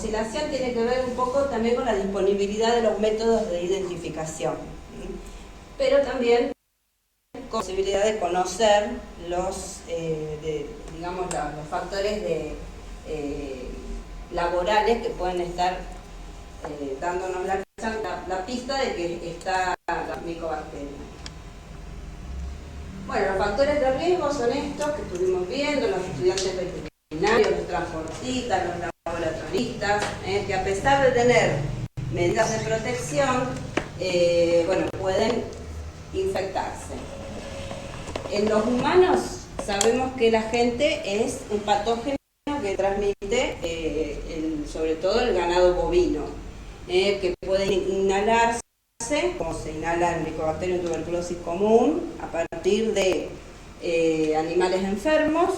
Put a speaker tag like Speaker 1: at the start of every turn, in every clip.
Speaker 1: oscilación tiene que ver un poco también con la disponibilidad de los métodos de identificación, pero también con la posibilidad de conocer los, digamos, los factores laborales que pueden estar dándonos la pista de que está la micobacteria. Bueno, los factores de riesgo son estos que estuvimos viendo, los estudiantes veterinarios, los transportistas, los laboratoristas, que a pesar de tener medidas de protección, bueno, pueden infectarse. En los humanos sabemos que la gente es un patógeno que transmite sobre todo el ganado bovino, que puede inhalarse, como se inhala el Mycobacterium tuberculosis común, a partir de animales enfermos,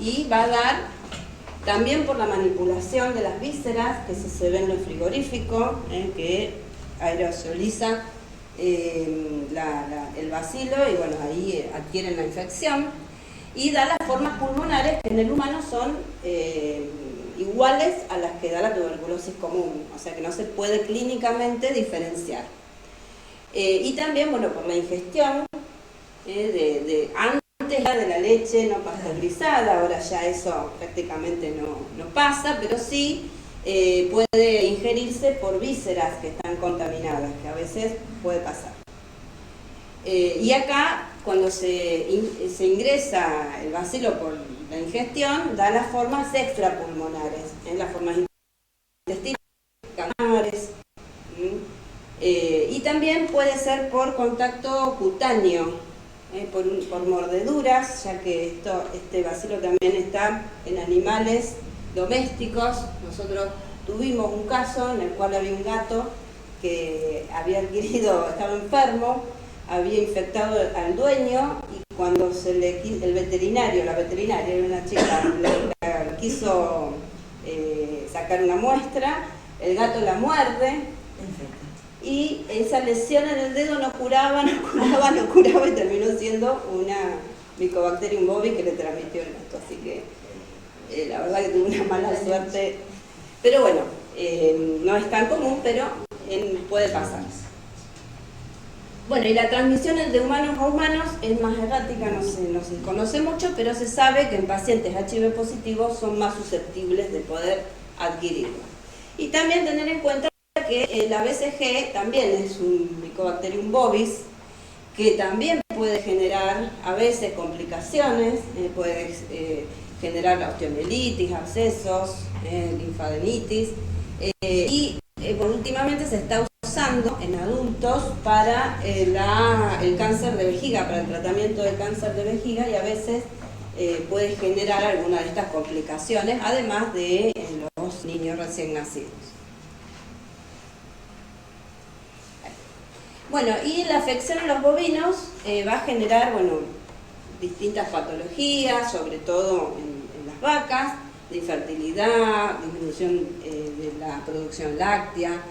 Speaker 1: y va a dar también por la manipulación de las vísceras, que eso se ve en el frigorífico, que aerosoliza el bacilo y bueno, ahí adquieren la infección, y da las formas pulmonares que en el humano son iguales a las que da la tuberculosis común, o sea que no se puede clínicamente diferenciar. Y también, bueno, por la ingestión antes de la leche no pasteurizada, ahora ya eso prácticamente no pasa, pero sí puede ingerirse por vísceras que están contaminadas, que a veces puede pasar. Y acá, cuando se ingresa el bacilo por la ingestión, da las formas extrapulmonares, las formas intestinales, camares, y también puede ser por contacto cutáneo, por mordeduras, ya que este bacilo también está en animales domésticos. Nosotros tuvimos un caso en el cual había un gato que había adquirido, estaba enfermo, había infectado al dueño, y cuando el veterinario, la veterinaria era una chica, le quiso sacar una muestra, el gato la muerde, y esa lesión en el dedo no curaba, y terminó siendo una Mycobacterium bovis que le transmitió el gato. Así que la verdad que tuvo una mala suerte, pero bueno, no es tan común, pero puede pasar. Bueno, y la transmisión de humanos a humanos es más errática, no se conoce mucho, pero se sabe que en pacientes HIV positivos son más susceptibles de poder adquirirlo. Y también tener en cuenta que la BCG también es un Mycobacterium bovis, que también puede generar a veces complicaciones, puede generar osteomielitis, abscesos, linfadenitis, y últimamente se está usando en adultos para el cáncer de vejiga, para el tratamiento del cáncer de vejiga, y a veces puede generar alguna de estas complicaciones, además de los niños recién nacidos. Bueno, y la afección en los bovinos va a generar, bueno, distintas patologías, sobre todo en las vacas, de infertilidad, disminución de la producción láctea,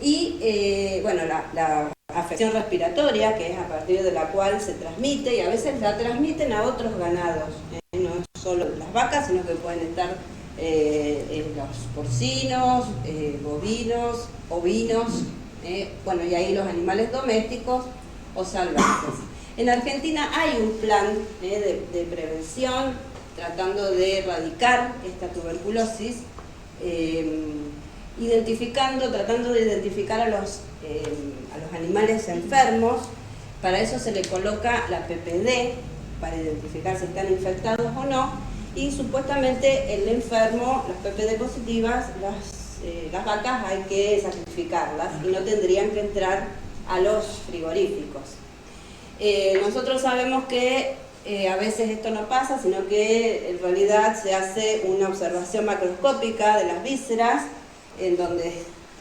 Speaker 1: y bueno, la afección respiratoria, que es a partir de la cual se transmite, y a veces la transmiten a otros ganados, no solo las vacas, sino que pueden estar los porcinos, bovinos, ovinos, bueno, y ahí los animales domésticos o salvajes. En Argentina hay un plan de prevención tratando de erradicar esta tuberculosis, tratando de identificar a los animales enfermos. Para eso se le coloca la PPD, para identificar si están infectados o no, y supuestamente el enfermo, las PPD positivas, las vacas hay que sacrificarlas y no tendrían que entrar a los frigoríficos. Nosotros sabemos que a veces esto no pasa, sino que en realidad se hace una observación macroscópica de las vísceras, en donde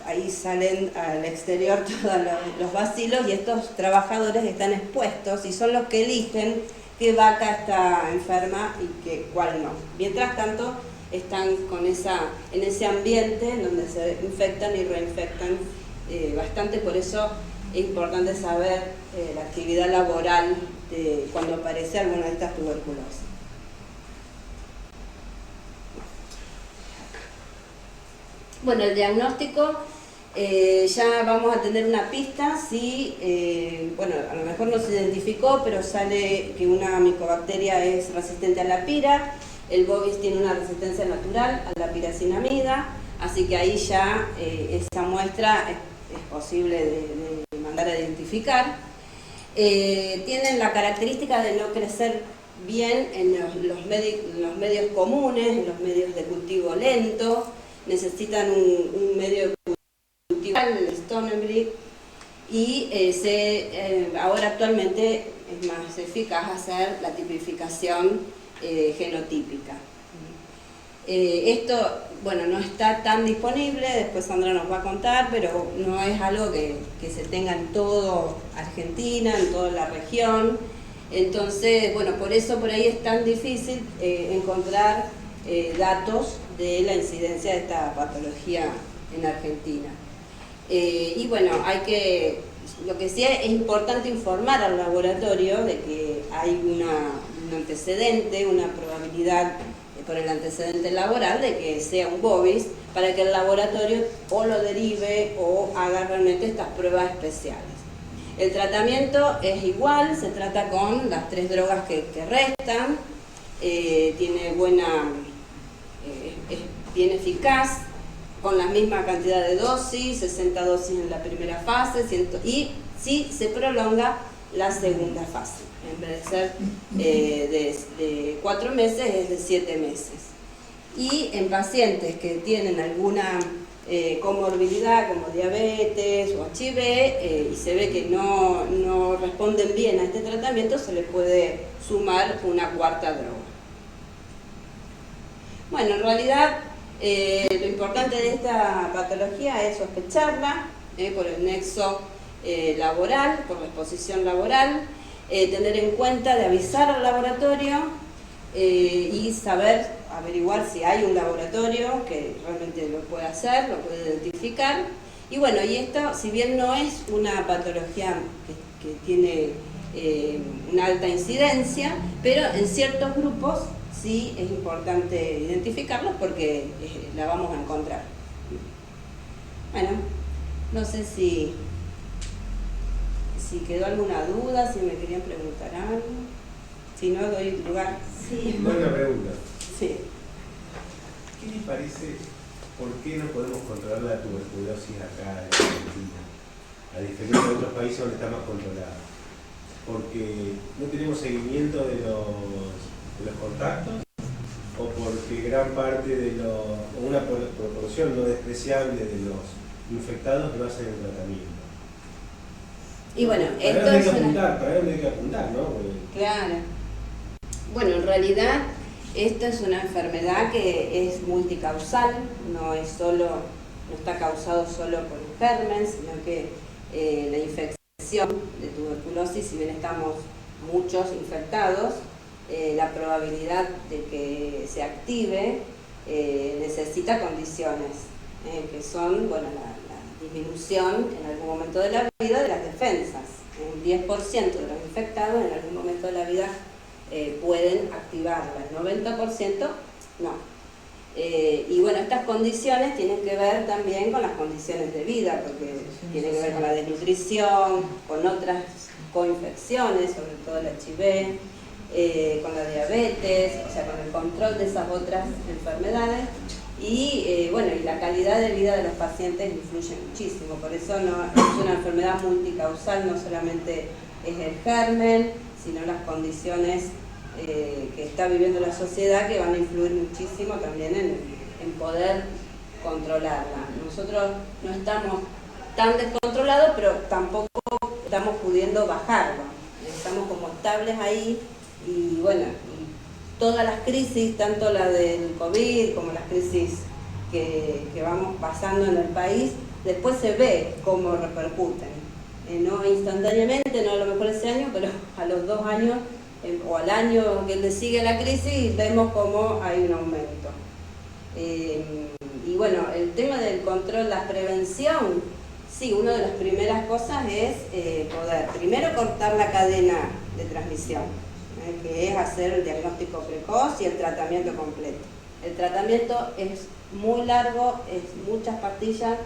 Speaker 1: ahí salen al exterior todos los bacilos, y estos trabajadores están expuestos y son los que eligen qué vaca está enferma y cuál no. Mientras tanto, están en ese ambiente en donde se infectan y reinfectan bastante. Por eso es importante saber la actividad laboral cuando aparece alguna de estas tuberculosis. Bueno, el diagnóstico, ya vamos a tener una pista si, bueno, a lo mejor no se identificó, pero sale que una micobacteria es resistente a la pira, el bovis tiene una resistencia natural a la piracinamida, así que ahí ya esa muestra es posible de mandar a identificar. Tienen la característica de no crecer bien en los medios comunes, en los medios de cultivo lento, necesitan un medio de cultivo, el Stonebreed, y ahora actualmente es más eficaz hacer la tipificación genotípica. Esto, bueno, no está tan disponible, después Sandra nos va a contar, pero no es algo que se tenga en toda Argentina, en toda la región. Entonces, bueno, por eso por ahí es tan difícil encontrar datos de la incidencia de esta patología en Argentina. Y bueno, lo que sí es importante informar al laboratorio de que hay un antecedente, una probabilidad por el antecedente laboral de que sea un bovis, para que el laboratorio o lo derive o haga realmente estas pruebas especiales. El tratamiento es igual, se trata con las 3 drogas que restan, tiene es bien eficaz, con la misma cantidad de dosis, 60 dosis en la primera fase, y sí se prolonga la segunda fase. En vez de ser de 4 meses, es de 7 meses. Y en pacientes que tienen alguna comorbilidad como diabetes o HIV y se ve que no responden bien a este tratamiento, se le puede sumar una 4ª droga. Bueno, en realidad lo importante de esta patología es sospecharla por el nexo laboral, por la exposición laboral, tener en cuenta de avisar al laboratorio y averiguar si hay un laboratorio que realmente lo puede hacer, lo puede identificar. Y bueno, y esto, si bien no es una patología que tiene una alta incidencia, pero en ciertos grupos sí es importante identificarlos porque la vamos a encontrar. Bueno, no sé si quedó alguna duda, si me querían preguntar algo. Si no, doy lugar.
Speaker 2: Sí. Buena pregunta.
Speaker 1: Sí.
Speaker 2: ¿Qué les parece, por qué no podemos controlar la tuberculosis acá en Argentina? A diferencia de otros países donde está más controlada. Porque no tenemos seguimiento de los contactos, o porque gran parte o una proporción no despreciable de los infectados no hacen el tratamiento.
Speaker 1: Y bueno,
Speaker 2: para dónde hay que apuntar, ¿no? Porque...
Speaker 1: Claro. Bueno, en realidad esta es una enfermedad que es multicausal, no está causado solo por un germen, sino que la infección de tuberculosis, si bien estamos muchos infectados, la probabilidad de que se active necesita condiciones, que son, bueno, la disminución en algún momento de la vida de las defensas. Un 10% de los infectados en algún momento de la vida pueden activarla, el 90% no. Y bueno, estas condiciones tienen que ver también con las condiciones de vida, porque tienen que ver con la desnutrición, con otras coinfecciones, sobre todo el HIV, con la diabetes, o sea, con el control de esas otras enfermedades. Y bueno, y la calidad de vida de los pacientes influye muchísimo, por eso no es una enfermedad multicausal, no solamente es el germen, sino las condiciones que está viviendo la sociedad, que van a influir muchísimo también en poder controlarla. Nosotros no estamos tan descontrolados, pero tampoco estamos pudiendo bajarlo, estamos como estables ahí. Y bueno, y todas las crisis, tanto la del COVID como las crisis que vamos pasando en el país, después se ve cómo repercuten. No instantáneamente, no a lo mejor ese año, pero a los 2 años o al año que le sigue la crisis, vemos cómo hay un aumento. Y bueno, el tema del control, la prevención, sí, una de las primeras cosas es poder primero cortar la cadena de transmisión, que es hacer el diagnóstico precoz y el tratamiento completo. El tratamiento es muy largo, es muchas pastillas,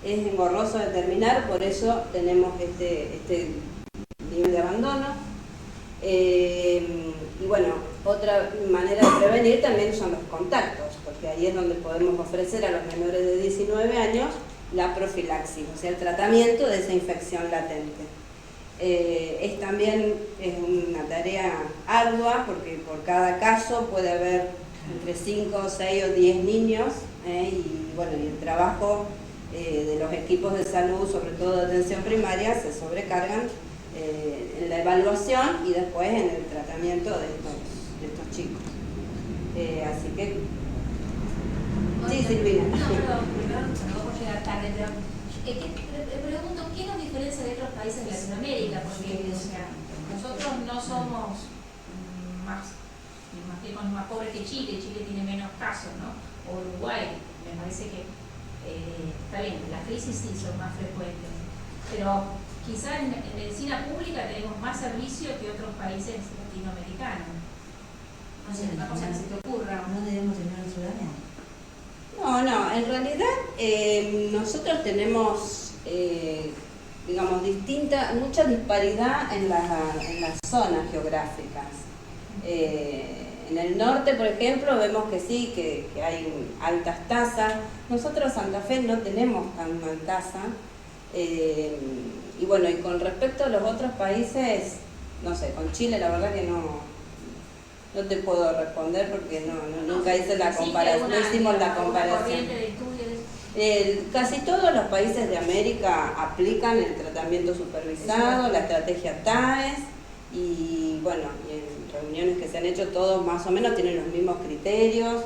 Speaker 1: es engorroso de terminar, por eso tenemos este nivel de abandono. Y bueno, otra manera de prevenir también son los contactos, porque ahí es donde podemos ofrecer a los menores de 19 años la profilaxis, o sea, el tratamiento de esa infección latente. También es una tarea ardua, porque por cada caso puede haber entre 5, 6 o 10 niños, y bueno, y el trabajo de los equipos de salud, sobre todo de atención primaria, se sobrecargan en la evaluación y después en el tratamiento de estos chicos. Así que... Sí, Silvina.
Speaker 3: No, perdón, por llegar tarde, pero te pregunto, ¿qué nos diferencia de otros países de Latinoamérica? Porque, o sea, nosotros no somos más pobres que Chile. Chile tiene menos casos, ¿no? O Uruguay, me parece que está bien, las crisis sí son más frecuentes, pero quizá en medicina pública tenemos más servicio que otros países latinoamericanos. No sé, una cosa que se te ocurra.
Speaker 4: No debemos tener en Sudamérica.
Speaker 1: No, en realidad nosotros tenemos, digamos, mucha disparidad en las zonas geográficas. En el norte, por ejemplo, vemos que sí, que hay altas tasas. Nosotros Santa Fe no tenemos tan alta tasa. Y bueno, y con respecto a los otros países, no sé, con Chile la verdad que no te puedo responder porque nunca hice la comparación, no hicimos la comparación. Casi todos los países de América aplican el tratamiento supervisado, la estrategia TAES, y bueno, y en reuniones que se han hecho todos más o menos tienen los mismos criterios.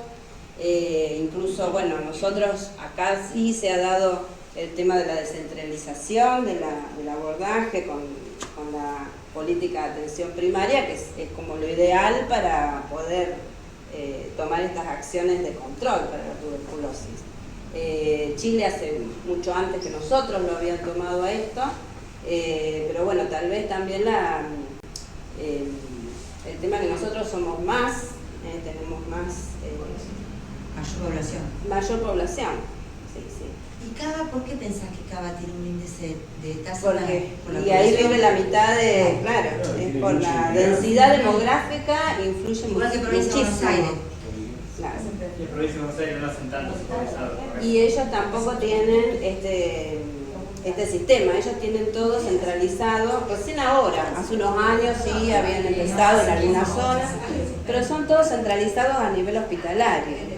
Speaker 1: Incluso, bueno, nosotros acá sí se ha dado el tema de la descentralización del abordaje con la política de atención primaria, que es como lo ideal para poder tomar estas acciones de control para la tuberculosis. Chile hace mucho antes que nosotros lo habían tomado a esto, pero bueno, tal vez también el tema que nosotros somos más, tenemos más...
Speaker 4: Mayor población.
Speaker 1: Mayor población, sí.
Speaker 4: ¿Y Cava, por qué pensás que Cava tiene un índice de tasa?
Speaker 1: Porque,
Speaker 4: por la
Speaker 1: y ahí
Speaker 4: población?
Speaker 1: vive la mitad de, claro, es por la densidad demográfica, influye
Speaker 4: Igual que provincia de Buenos
Speaker 1: muchísimo.
Speaker 4: Aires.
Speaker 1: Claro.
Speaker 5: En provincia de Buenos Aires no hacen tanto supervisado.
Speaker 1: Y ellos tampoco tienen este sistema, ellos tienen todo centralizado, recién ahora, hace unos años sí habían empezado en algunas zonas, pero son todos centralizados a nivel hospitalario.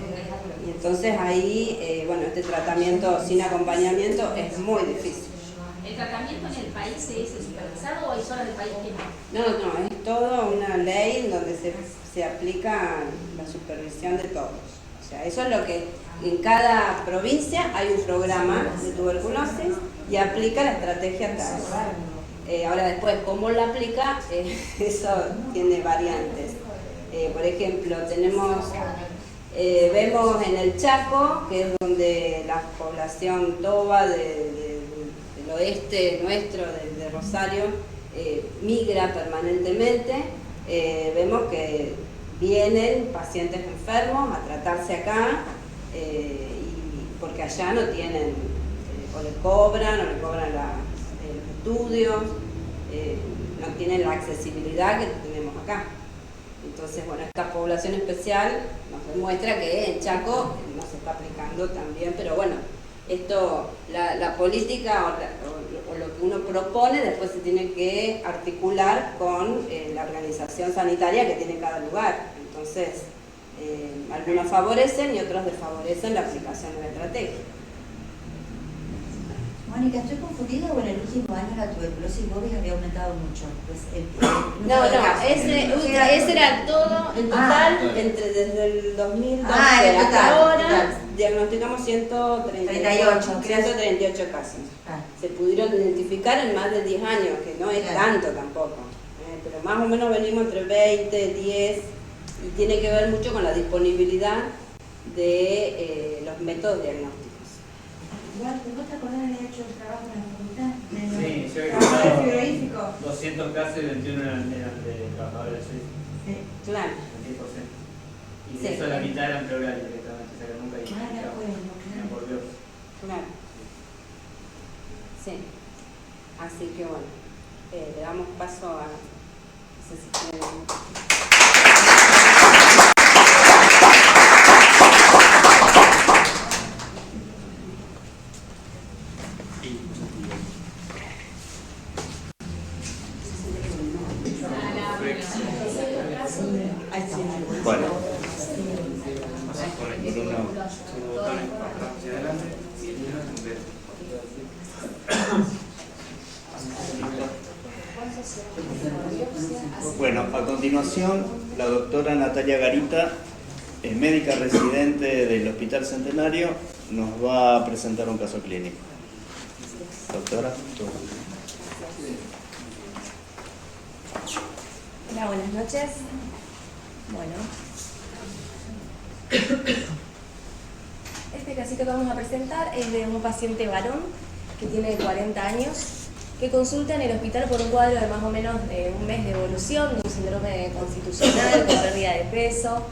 Speaker 1: Y entonces ahí, bueno, este tratamiento sin acompañamiento es muy difícil.
Speaker 3: ¿El tratamiento en el país se dice supervisado o hay zonas del país que no?
Speaker 1: No, es toda una ley en donde se aplica la supervisión de todos. O sea, eso es lo que en cada provincia hay un programa de tuberculosis y aplica la estrategia TAES. Ahora después, ¿cómo la aplica? Eso tiene variantes. Por ejemplo, vemos en el Chaco, que es donde la población toba del oeste nuestro, de Rosario, migra permanentemente. Vemos que vienen pacientes enfermos a tratarse acá, porque allá no tienen, o le cobran los estudios, no tienen la accesibilidad que tenemos acá. Entonces, bueno, esta población especial nos demuestra que en Chaco no se está aplicando también, pero bueno, esto, la política o lo que uno propone después se tiene que articular con la organización sanitaria que tiene cada lugar. Entonces, algunos favorecen y otros desfavorecen la aplicación de la estrategia.
Speaker 4: Mónica, estoy confundida o en el último año la tuberculosis bovis había aumentado mucho. Pues
Speaker 1: Ese era todo en total, desde el 2012 hasta ahora, diagnosticamos 138 casos. Se pudieron identificar en más de 10 años, que no es tanto tampoco, pero más o menos venimos entre 20, 10, y tiene que ver mucho con la disponibilidad de los métodos diagnósticos.
Speaker 4: Igual, ¿vos te acordás de haber hecho el trabajo en la facultad?
Speaker 5: Sí, yo he
Speaker 4: trabajado
Speaker 5: frigorífico. 200 casos y 21 eran de trabajadores suizos.
Speaker 4: Sí.
Speaker 1: Claro.
Speaker 5: 10%. Y Y
Speaker 1: Sí.
Speaker 5: eso la mitad eran plurales directamente, o sea que nunca
Speaker 4: Ah, bueno, claro.
Speaker 5: por Dios.
Speaker 1: Claro. Sí. Así que bueno, le damos paso a... No sé si quieren...
Speaker 6: Bueno, bueno, a continuación, la doctora Natalia Garita, médica residente del Hospital Centenario, nos va a presentar un caso clínico. Doctora.
Speaker 7: Hola, buenas noches. Bueno, este casito que vamos a presentar es de un paciente varón que tiene 40 años, que consulta en el hospital por un cuadro de más o menos de un mes de evolución, de un síndrome constitucional, con pérdida de peso,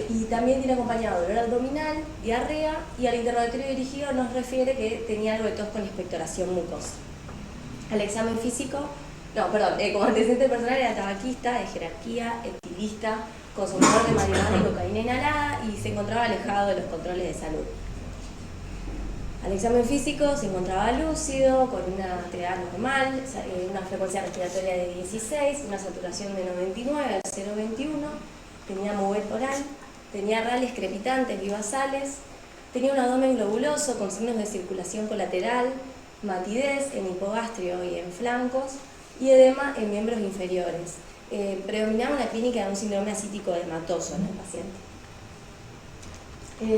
Speaker 7: y también tiene acompañado dolor abdominal, diarrea, y al interrogatorio dirigido nos refiere que tenía algo de tos con expectoración mucosa. Al examen físico, como antecedente personal era tabaquista, de jerarquía, etilista, consumidor de marihuana y cocaína inhalada, y se encontraba alejado de los controles de salud. Al examen físico se encontraba lúcido, con una actividad normal, una frecuencia respiratoria de 16, una saturación de 99 al 0,21, tenía movet oral, tenía rales crepitantes vivasales, tenía un abdomen globuloso con signos de circulación colateral, matidez en hipogastrio y en flancos, y edema en miembros inferiores. Predominaba una clínica de un síndrome ascítico edematoso en el paciente.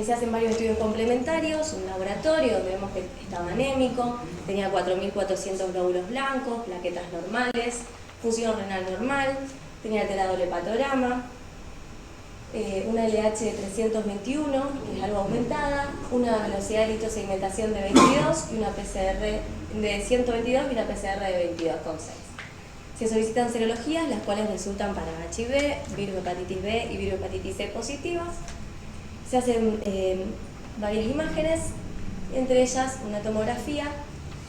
Speaker 7: Se hacen varios estudios complementarios, un laboratorio donde vemos que estaba anémico, tenía 4.400 glóbulos blancos, plaquetas normales, función renal normal, tenía alterado el hepatograma, una LH de 321, que es algo aumentada, una velocidad de litrosegmentación de 22 y una PCR de 122 y una PCR de 22,6. Se solicitan serologías, las cuales resultan para HIV, virus hepatitis B y virus hepatitis C positivas. Se hacen varias imágenes, entre ellas una tomografía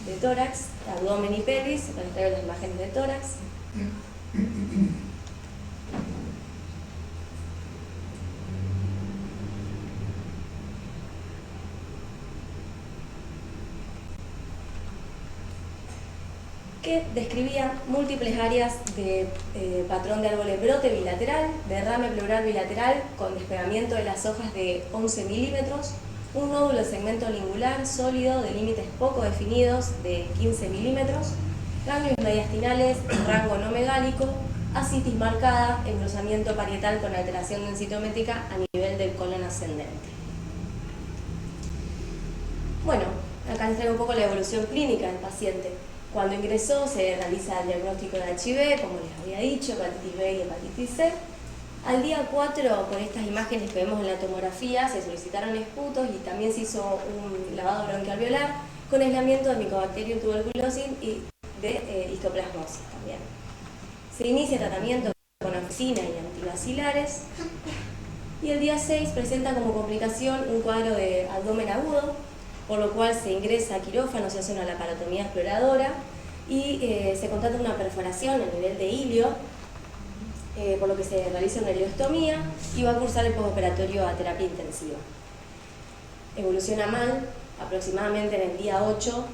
Speaker 7: de tórax, abdomen y pelvis, para traer las imágenes de tórax. Que describía múltiples áreas de patrón de árbol de brote bilateral, derrame pleural bilateral con despegamiento de las hojas de 11 milímetros, un nódulo de segmento lingular sólido de límites poco definidos de 15 milímetros, ganglios mediastinales en rango no megálico, ascitis marcada, engrosamiento parietal con alteración densitométrica a nivel del colon ascendente. Bueno, acá les traigo un poco la evolución clínica del paciente. Cuando ingresó se realiza el diagnóstico de HIV, como les había dicho, hepatitis B y hepatitis C. Al día 4, con estas imágenes que vemos en la tomografía, se solicitaron esputos y también se hizo un lavado bronquialveolar con aislamiento de Mycobacterium tuberculosis y de histoplasmosis también. Se inicia tratamiento con anfisina y antibacilares. Y el día 6 presenta como complicación un cuadro de abdomen agudo, por lo cual se ingresa a quirófano, se hace una laparotomía exploradora y se constata una perforación a nivel de ilio, por lo que se realiza una ileostomía y va a cursar el postoperatorio a terapia intensiva. Evoluciona mal, aproximadamente en el día 8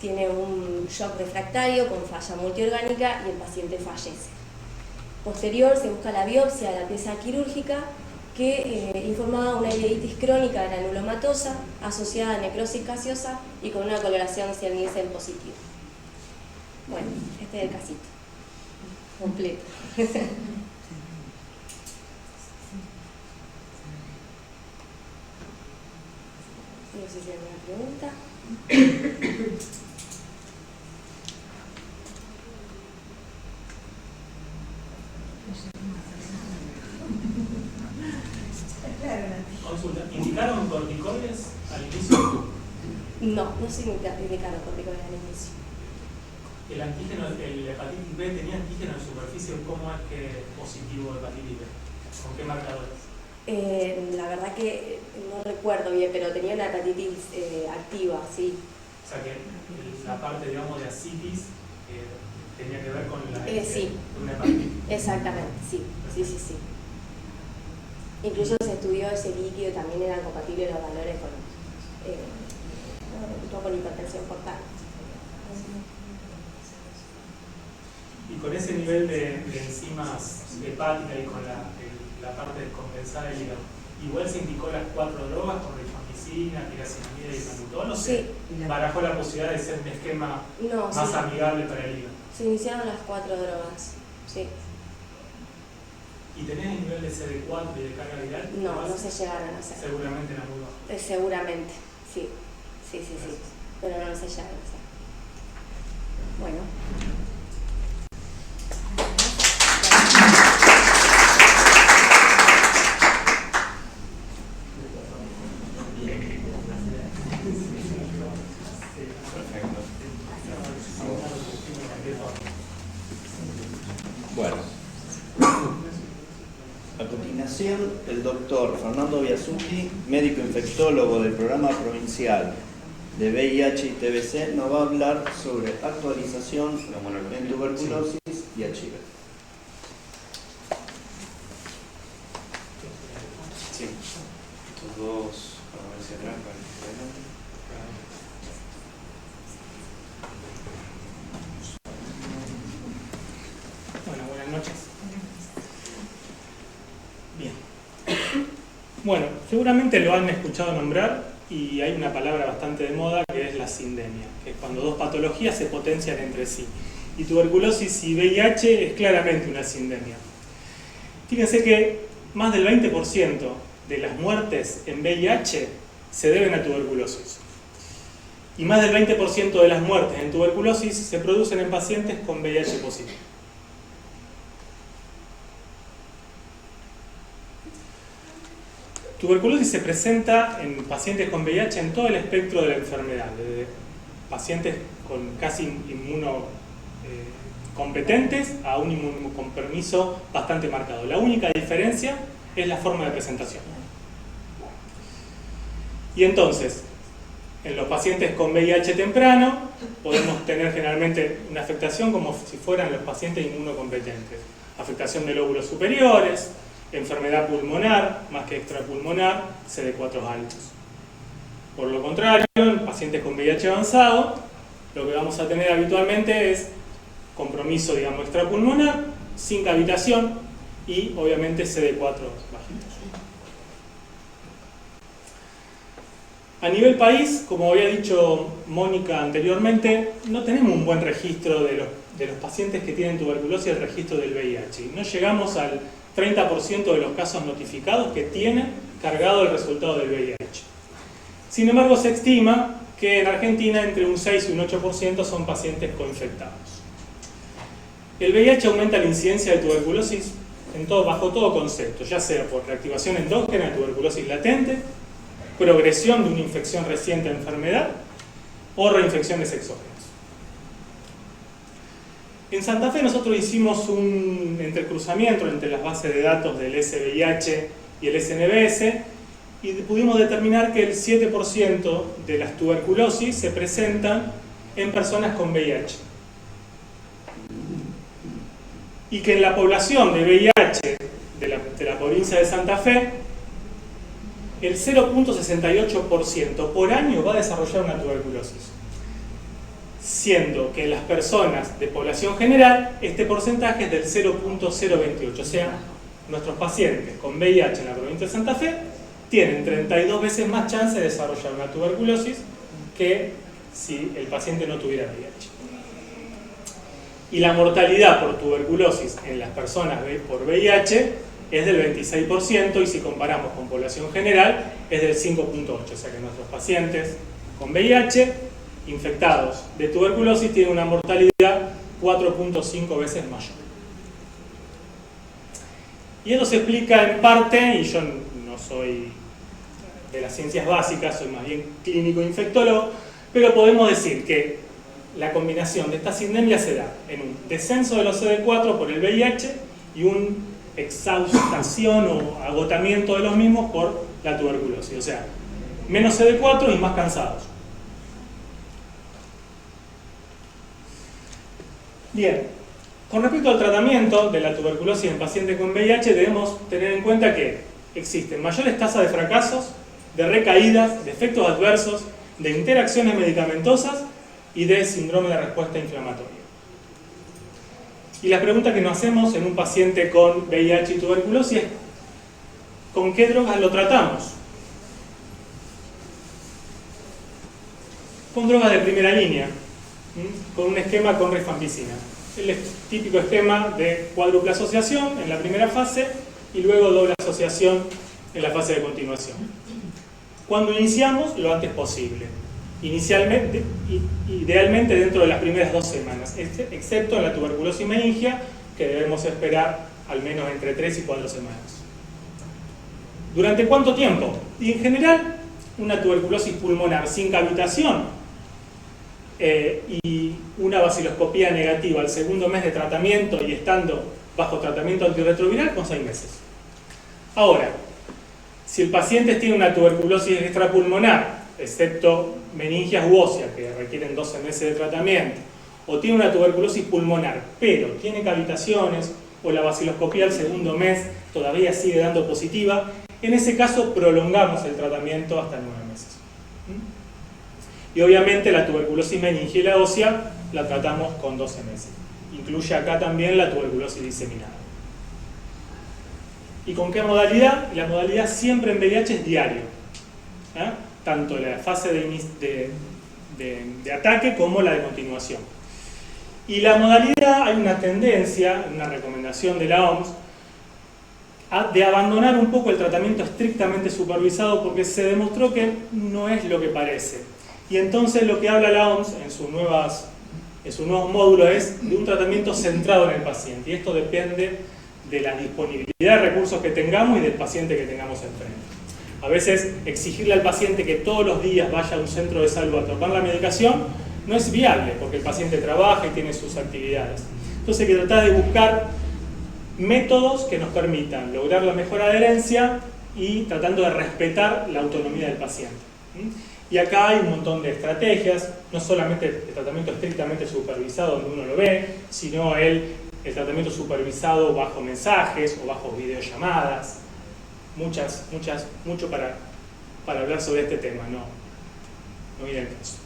Speaker 7: tiene un shock refractario con falla multiorgánica y el paciente fallece. Posterior se busca la biopsia de la pieza quirúrgica que informaba una ileitis crónica granulomatosa asociada a necrosis gaseosa y con una coloración Ciel-Nielsen positiva. Bueno, este es el casito completo. No sé si hay alguna pregunta.
Speaker 8: Consulta, ¿indicaron corticoides al inicio?
Speaker 7: No se indicaron corticoides al inicio.
Speaker 8: el antígeno, el hepatitis B tenía antígeno en superficie, ¿cómo es que es positivo hepatitis B? ¿Con qué marcadores?
Speaker 7: La verdad que no recuerdo bien, pero tenía una hepatitis activa, sí.
Speaker 8: O sea que la parte, digamos, de ascitis tenía que ver con la
Speaker 7: Sí.
Speaker 8: una hepatitis.
Speaker 7: Exactamente, sí. Incluso se estudió ese líquido y también eran compatibles los valores con un poco con hipertensión portal.
Speaker 8: Y con ese nivel de enzimas hepáticas y con la parte descompensada del hígado, igual se indicó las 4 drogas con rifampicina, tiracinamida y mannitol, ¿no?
Speaker 7: Sí.
Speaker 8: Barajó la posibilidad de ser un esquema
Speaker 7: No,
Speaker 8: más
Speaker 7: sí.
Speaker 8: amigable para el hígado.
Speaker 7: Se iniciaron las 4 drogas, sí.
Speaker 8: ¿Y tenés el nivel de CD4 y de carga viral?
Speaker 7: No, no se llegaron a hacer.
Speaker 8: Seguramente era muy bajo.
Speaker 7: Seguramente, sí. Pero no se llegaron a hacer. Bueno.
Speaker 6: Bueno, a continuación el doctor Fernando Biasuti, médico infectólogo del programa provincial de VIH y TBC, nos va a hablar sobre actualización en tuberculosis y HIV.
Speaker 9: Sí, estos dos, vamos a ver si atrás, para que adelante.
Speaker 8: Bueno, buenas noches. Bien. Bueno, seguramente lo han escuchado nombrar y hay una palabra bastante de moda que es la sindemia, que es cuando dos patologías se potencian entre sí. Y tuberculosis y VIH es claramente una sindemia. Fíjense que más del 20% de las muertes en VIH se deben a tuberculosis. Y más del 20% de las muertes en tuberculosis se producen en pacientes con VIH positivo. Tuberculosis se presenta en pacientes con VIH en todo el espectro de la enfermedad, desde pacientes con casi inmunocompetentes a un inmunocompromiso bastante marcado. La única diferencia es la forma de presentación. Y entonces, en los pacientes con VIH temprano, podemos tener generalmente una afectación como si fueran los pacientes inmunocompetentes. Afectación de lóbulos superiores, enfermedad pulmonar, más que extrapulmonar, CD4 altos. Por lo contrario, en pacientes con VIH avanzado, lo que vamos a tener habitualmente es compromiso, digamos, extrapulmonar, sin cavitación y obviamente CD4 bajitos. A nivel país, como había dicho Mónica anteriormente, no tenemos un buen registro de los pacientes que tienen tuberculosis, el registro del VIH. No llegamos al 30% de los casos notificados que tienen cargado el resultado del VIH. Sin embargo, se estima que en Argentina entre un 6 y un 8% son pacientes coinfectados. El VIH aumenta la incidencia de tuberculosis bajo todo concepto, ya sea por reactivación endógena de tuberculosis latente, progresión de una infección reciente de enfermedad o reinfecciones exógenas. En Santa Fe nosotros hicimos un entrecruzamiento entre las bases de datos del SVIH y el SNBS y pudimos determinar que el 7% de las tuberculosis se presentan en personas con VIH. Y que en la población de VIH de la provincia de Santa Fe, el 0.68% por año va a desarrollar una tuberculosis. Siendo que en las personas de población general, este porcentaje es del 0.028. O sea, nuestros pacientes con VIH en la provincia de Santa Fe tienen 32 veces más chance de desarrollar una tuberculosis que si el paciente no tuviera VIH. Y la mortalidad por tuberculosis en las personas por VIH es del 26% y si comparamos con población general es del 5.8%. O sea que nuestros pacientes con VIH infectados de tuberculosis tienen una mortalidad 4.5 veces mayor. Y eso se explica en parte, y yo no soy de las ciencias básicas, soy más bien clínico infectólogo, pero podemos decir que la combinación de esta sindemia se da en un descenso de los CD4 por el VIH y una exhaustación o agotamiento de los mismos por la tuberculosis. O sea, menos CD4 y más cansados. Bien, con respecto al tratamiento de la tuberculosis en pacientes con VIH, debemos tener en cuenta que existen mayores tasas de fracasos, de recaídas, de efectos adversos, de interacciones medicamentosas y de síndrome de respuesta inflamatoria. Y la pregunta que nos hacemos en un paciente con VIH y tuberculosis es: ¿con qué drogas lo tratamos? Con drogas de primera línea, con un esquema con rifampicina. El típico esquema de cuádruple asociación en la primera fase y luego doble asociación en la fase de continuación. Cuando iniciamos, lo antes posible. Inicialmente, idealmente dentro de las primeras 2 semanas, excepto en la tuberculosis meningia, que debemos esperar al menos entre 3 y 4 semanas. ¿Durante cuánto tiempo? Y en general, una tuberculosis pulmonar sin cavitación y una baciloscopía negativa al segundo mes de tratamiento y estando bajo tratamiento antirretroviral, con 6 meses. Ahora, si el paciente tiene una tuberculosis extrapulmonar, excepto meningias u óseas que requieren 12 meses de tratamiento, o tiene una tuberculosis pulmonar, pero tiene cavitaciones o la baciloscopía al segundo mes todavía sigue dando positiva, en ese caso prolongamos el tratamiento hasta 9 meses. Y obviamente la tuberculosis meningia y la ósea la tratamos con 12 meses. Incluye acá también la tuberculosis diseminada. ¿Y con qué modalidad? La modalidad siempre en VIH es diario. Tanto la fase de ataque como la de continuación. Y la modalidad, hay una tendencia, una recomendación de la OMS, de abandonar un poco el tratamiento estrictamente supervisado porque se demostró que no es lo que parece. Y entonces lo que habla la OMS en sus nuevos módulos es de un tratamiento centrado en el paciente. Y esto depende de la disponibilidad de recursos que tengamos y del paciente que tengamos enfrente. A veces exigirle al paciente que todos los días vaya a un centro de salud a tomar la medicación no es viable porque el paciente trabaja y tiene sus actividades. Entonces hay que tratar de buscar métodos que nos permitan lograr la mejor adherencia y tratando de respetar la autonomía del paciente. Y acá hay un montón de estrategias, no solamente el tratamiento estrictamente supervisado donde uno lo ve, sino el tratamiento supervisado bajo mensajes o bajo videollamadas. Mucho para hablar sobre este tema, no iré al caso.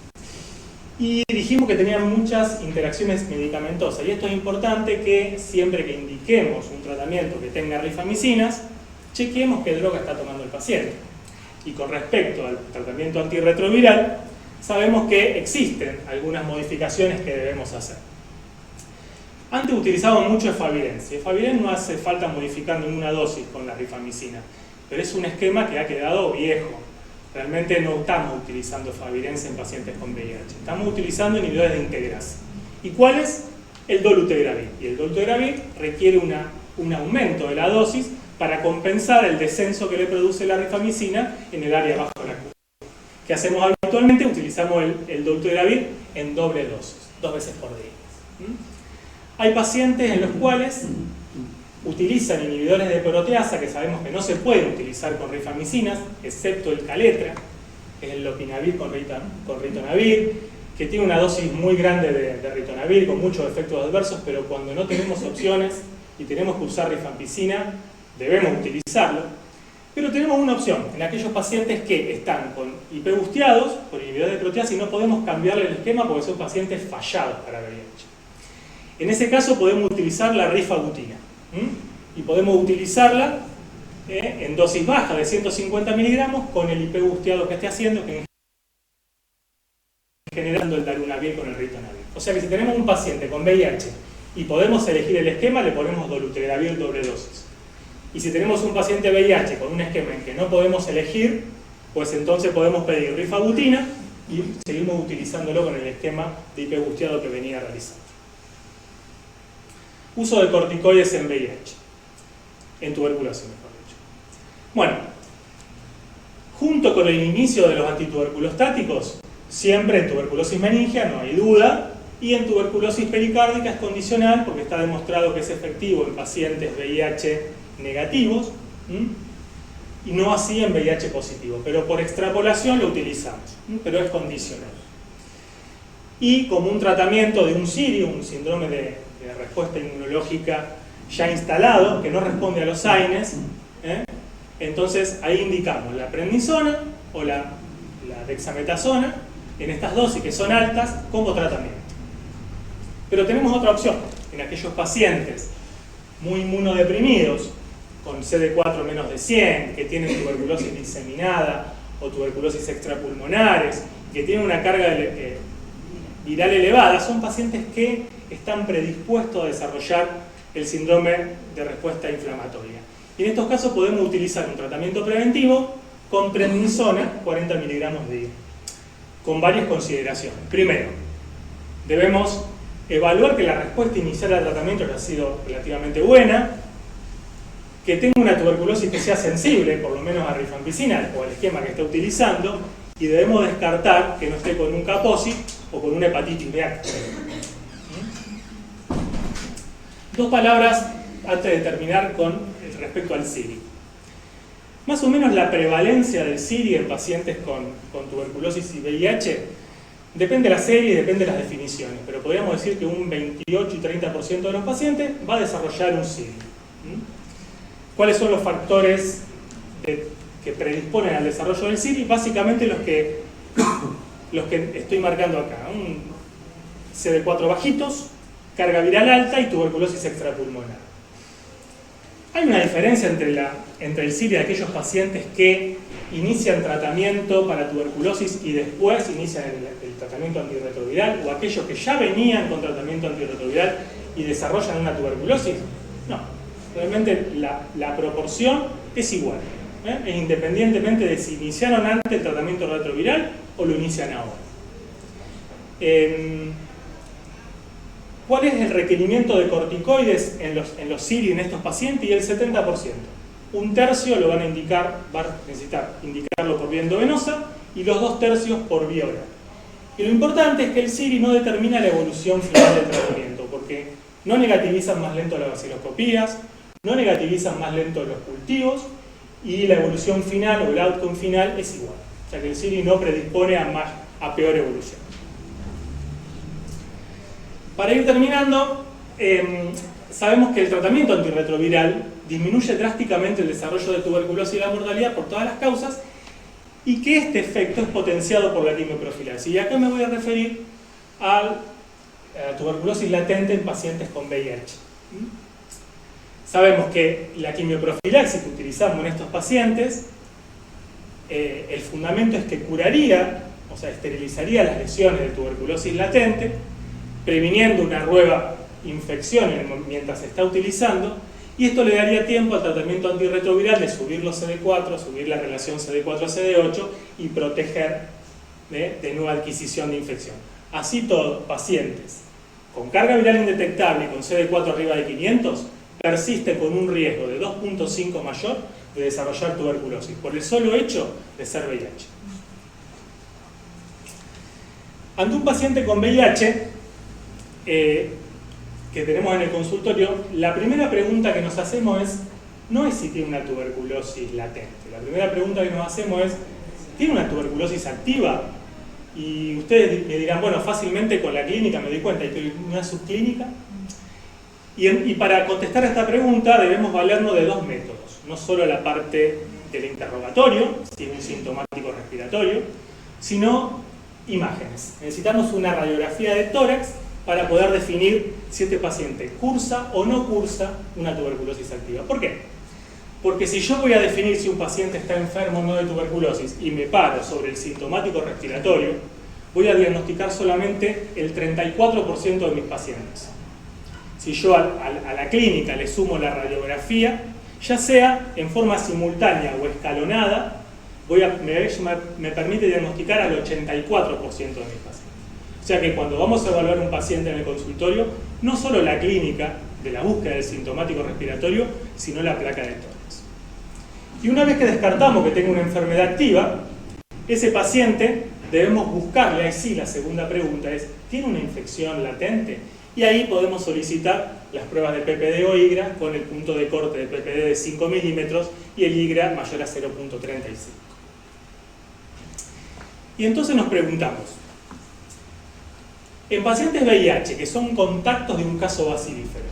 Speaker 8: Y dijimos que tenían muchas interacciones medicamentosas, y esto es importante que siempre que indiquemos un tratamiento que tenga rifamicinas, chequeemos qué droga está tomando el paciente. Y con respecto al tratamiento antirretroviral, sabemos que existen algunas modificaciones que debemos hacer. Antes utilizábamos mucho Efavirenz. Efavirenz no hace falta modificar ninguna dosis con la rifamicina, pero es un esquema que ha quedado viejo. Realmente no estamos utilizando Efavirenz en pacientes con VIH. Estamos utilizando inhibidores de integrasa. ¿Y cuál es? El dolutegravir. Y el dolutegravir requiere un aumento de la dosis para compensar el descenso que le produce la rifamicina en el área bajo la curva. ¿Qué hacemos habitualmente? Utilizamos el dolutegravir en doble dosis, 2 veces por día. Hay pacientes en los cuales utilizan inhibidores de proteasa que sabemos que no se pueden utilizar con rifamicinas, excepto el Caletra, que es el lopinavir con ritonavir, que tiene una dosis muy grande de ritonavir con muchos efectos adversos, pero cuando no tenemos opciones y tenemos que usar rifampicina, debemos utilizarlo. Pero tenemos una opción en aquellos pacientes que están con hiperbusteados por inhibidores de proteasa y no podemos cambiarle el esquema porque son pacientes fallados para VIH. En ese caso podemos utilizar la rifabutina. Y podemos utilizarla en dosis baja de 150 miligramos con el hiperbusteado que esté haciendo, que generando el darunavir con el ritonavir. O sea que si tenemos un paciente con VIH y podemos elegir el esquema, le ponemos dolutegravir doble dosis. Y si tenemos un paciente VIH con un esquema en que no podemos elegir, pues entonces podemos pedir rifabutina y seguimos utilizándolo con el esquema de hiperbusteado que venía realizando. Uso de corticoides en VIH, en tuberculosis mejor dicho. Bueno, junto con el inicio de los antituberculostáticos, siempre en tuberculosis meningia, no hay duda, y en tuberculosis pericárdica es condicional porque está demostrado que es efectivo en pacientes VIH negativos, y no así en VIH positivo, pero por extrapolación lo utilizamos, pero es condicional. Y como un tratamiento de un SIRI, un síndrome de respuesta inmunológica ya instalado, que no responde a los AINES, entonces ahí indicamos la prednisona o la dexametasona en estas dosis que son altas como tratamiento. Pero tenemos otra opción, en aquellos pacientes muy inmunodeprimidos, con CD4 menos de 100, que tienen tuberculosis diseminada o tuberculosis extrapulmonares, que tienen una carga viral elevada, son pacientes que están predispuestos a desarrollar el síndrome de respuesta inflamatoria. Y en estos casos podemos utilizar un tratamiento preventivo con prednisona, 40 miligramos de día, con varias consideraciones. Primero, debemos evaluar que la respuesta inicial al tratamiento haya sido relativamente buena, que tenga una tuberculosis que sea sensible, por lo menos a rifampicina o al esquema que esté utilizando, y debemos descartar que no esté con un Kaposi o con una hepatitis reactiva. Dos palabras antes de terminar con respecto al SIRI. Más o menos la prevalencia del SIRI en pacientes con tuberculosis y VIH depende de la serie y depende de las definiciones, pero podríamos decir que un 28 y 30% de los pacientes va a desarrollar un SIRI. ¿Cuáles son los factores que predisponen al desarrollo del SIRI? Básicamente los que estoy marcando acá. Un CD4 bajitos, carga viral alta y tuberculosis extrapulmonar. Hay una diferencia entre el SIRI de aquellos pacientes que inician tratamiento para tuberculosis y después inician el tratamiento antirretroviral, o aquellos que ya venían con tratamiento antirretroviral y desarrollan una tuberculosis. No, realmente la proporción es igual, independientemente de si iniciaron antes el tratamiento retroviral o lo inician ahora. ¿Cuál es el requerimiento de corticoides en los SIRI en estos pacientes? Y el 70%. Un tercio lo van a necesitar indicarlo por vía endovenosa y los 2 tercios por vía oral. Y lo importante es que el SIRI no determina la evolución final del tratamiento, porque no negativizan más lento las vaciloscopías, no negativizan más lento los cultivos, y la evolución final o el outcome final es igual. O sea que el SIRI no predispone a peor evolución. Para ir terminando, sabemos que el tratamiento antirretroviral disminuye drásticamente el desarrollo de tuberculosis y la mortalidad por todas las causas, y que este efecto es potenciado por la quimioprofilaxis. Y acá me voy a referir a la tuberculosis latente en pacientes con VIH. Sabemos que la quimioprofilaxis que utilizamos en estos pacientes, el fundamento es que curaría, o sea, esterilizaría las lesiones de tuberculosis latente, previniendo una nueva infección mientras se está utilizando, y esto le daría tiempo al tratamiento antirretroviral de subir los CD4, subir la relación CD4-CD8 y proteger de nueva adquisición de infección. Así todo, pacientes con carga viral indetectable y con CD4 arriba de 500 persisten con un riesgo de 2.5 mayor de desarrollar tuberculosis, por el solo hecho de ser VIH. Ante un paciente con VIH, que tenemos en el consultorio, la primera pregunta que nos hacemos no es si tiene una tuberculosis latente. La primera pregunta que nos hacemos es, ¿tiene una tuberculosis activa? Y ustedes me dirán, bueno, fácilmente con la clínica me doy cuenta, ¿y tiene una subclínica? Y para contestar a esta pregunta debemos valernos de 2 métodos. No solo la parte del interrogatorio, si es un sintomático respiratorio, sino imágenes. Necesitamos una radiografía de tórax para poder definir si este paciente cursa o no cursa una tuberculosis activa. ¿Por qué? Porque si yo voy a definir si un paciente está enfermo o no de tuberculosis y me paro sobre el sintomático respiratorio, voy a diagnosticar solamente el 34% de mis pacientes. Si yo a la clínica le sumo la radiografía, ya sea en forma simultánea o escalonada, me permite diagnosticar al 84% de mis pacientes. O sea que cuando vamos a evaluar un paciente en el consultorio, no solo la clínica de la búsqueda del sintomático respiratorio, sino la placa de tórax. Y una vez que descartamos que tenga una enfermedad activa, ese paciente debemos buscarle, ahí sí la segunda pregunta es, ¿tiene una infección latente? Y ahí podemos solicitar las pruebas de PPD o IGRA con el punto de corte de PPD de 5 milímetros y el IGRA mayor a 0.35. Y entonces nos preguntamos, en pacientes VIH que son contactos de un caso bacilífero,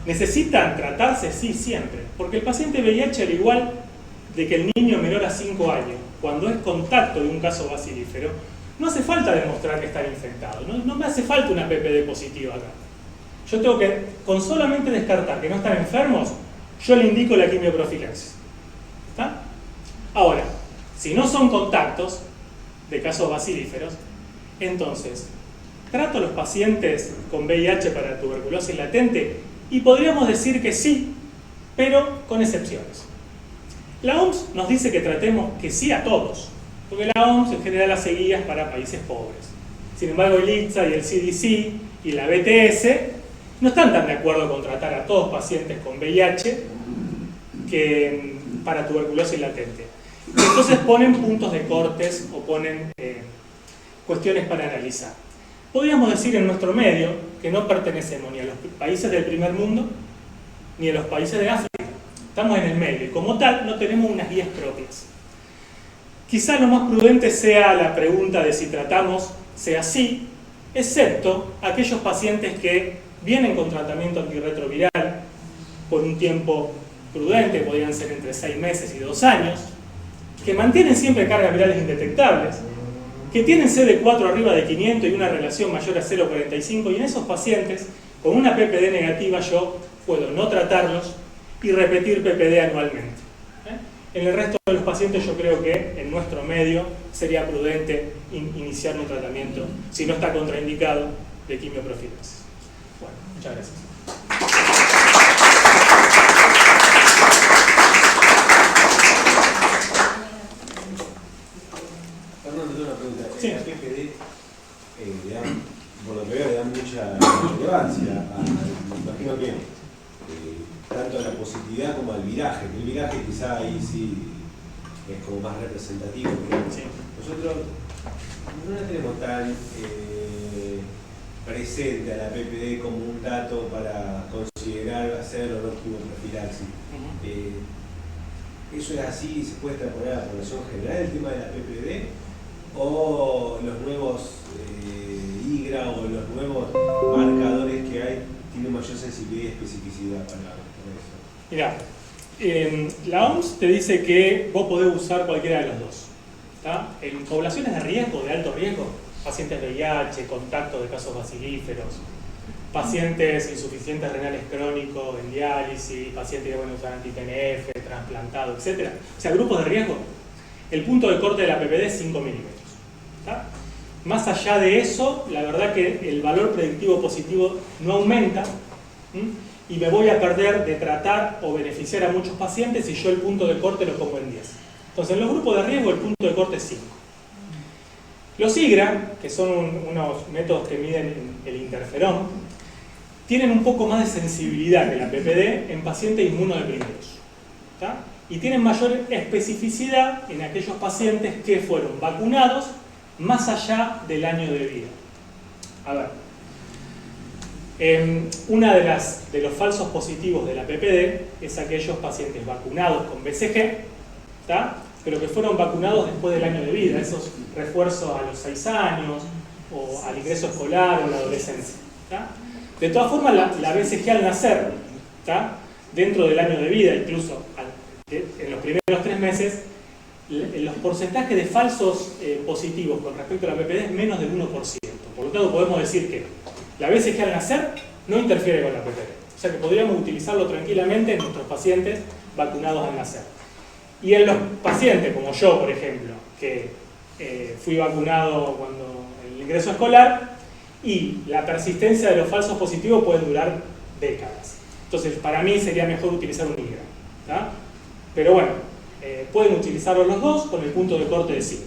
Speaker 8: ¿necesitan tratarse? Sí, siempre. Porque el paciente VIH, al igual de que el niño menor a 5 años, cuando es contacto de un caso bacilífero, no hace falta demostrar que están infectados. No me hace falta una PPD positiva acá. Yo tengo que, con solamente descartar que no están enfermos, yo le indico la quimioprofilaxis. ¿Está? Ahora, si no son contactos de casos bacilíferos, entonces, ¿trato a los pacientes con VIH para tuberculosis latente? Y podríamos decir que sí, pero con excepciones. La OMS nos dice que tratemos que sí a todos, porque la OMS en general hace guías para países pobres. Sin embargo, el ICSA y el CDC y la BTS no están tan de acuerdo con tratar a todos pacientes con VIH que para tuberculosis latente. Entonces ponen puntos de cortes o ponen cuestiones para analizar. Podríamos decir en nuestro medio que no pertenecemos ni a los países del primer mundo ni a los países de África. Estamos en el medio y como tal no tenemos unas guías propias. Quizá lo más prudente sea la pregunta de si tratamos sea sí, excepto aquellos pacientes que vienen con tratamiento antirretroviral por un tiempo prudente, podrían ser entre 6 meses y 2 años, que mantienen siempre cargas virales indetectables, que tienen CD4 arriba de 500 y una relación mayor a 0,45, y en esos pacientes, con una PPD negativa, yo puedo no tratarlos y repetir PPD anualmente. En el resto de los pacientes yo creo que en nuestro medio sería prudente iniciar un tratamiento, si no está contraindicado, de quimioprofilaxis. Bueno, muchas gracias.
Speaker 2: Fernando, tengo una pregunta.
Speaker 8: Sí.
Speaker 2: La PPD, por lo que veo, le da mucha relevancia. Me imagino que tanto a la positividad como al viraje. El viraje quizá ahí sí es como más representativo.
Speaker 8: Sí.
Speaker 2: Nosotros no la tenemos tan presente a la PPD como un dato para considerar hacer o no quimioprofilaxis. ¿Eso es así? ¿Se puede extrapolar a la población general el tema de la PPD? ¿O los nuevos IGRA o los nuevos marcadores que hay tienen mayor sensibilidad y especificidad para eso?
Speaker 8: Mirá, la OMS te dice que vos podés usar cualquiera de los dos. ¿Tá? En poblaciones de riesgo, de alto riesgo, pacientes VIH, contacto de casos bacilíferos, pacientes insuficientes renales crónicos en diálisis, pacientes que van a usar anti-TNF, trasplantado, etc. O sea, grupos de riesgo, el punto de corte de la PPD es 5 milímetros. ¿Tá? Más allá de eso, la verdad que el valor predictivo positivo no aumenta y me voy a perder de tratar o beneficiar a muchos pacientes si yo el punto de corte lo pongo en 10. Entonces, en los grupos de riesgo el punto de corte es 5. Los IGRA, que son unos métodos que miden el interferón, tienen un poco más de sensibilidad que la PPD en pacientes inmunodeprimidos. ¿Tá? Y tienen mayor especificidad en aquellos pacientes que fueron vacunados más allá del año de vida. A ver, una de los falsos positivos de la PPD es aquellos pacientes vacunados con BCG, ¿tá? Pero que fueron vacunados después del año de vida, esos refuerzos a los 6 años, o al ingreso escolar o la adolescencia. ¿Tá? De todas formas, la BCG al nacer, ¿tá? Dentro del año de vida, incluso en los primeros 3 meses, los porcentajes de falsos positivos con respecto a la PPD es menos del 1%. Por lo tanto, podemos decir que la BCG al nacer no interfiere con la PPD. O sea que podríamos utilizarlo tranquilamente en nuestros pacientes vacunados al nacer. Y en los pacientes, como yo, por ejemplo, que fui vacunado cuando en el ingreso escolar, y la persistencia de los falsos positivos puede durar décadas. Entonces, para mí sería mejor utilizar un IGRA. ¿Tá? Pero bueno, pueden utilizarlos los dos con el punto de corte de 5.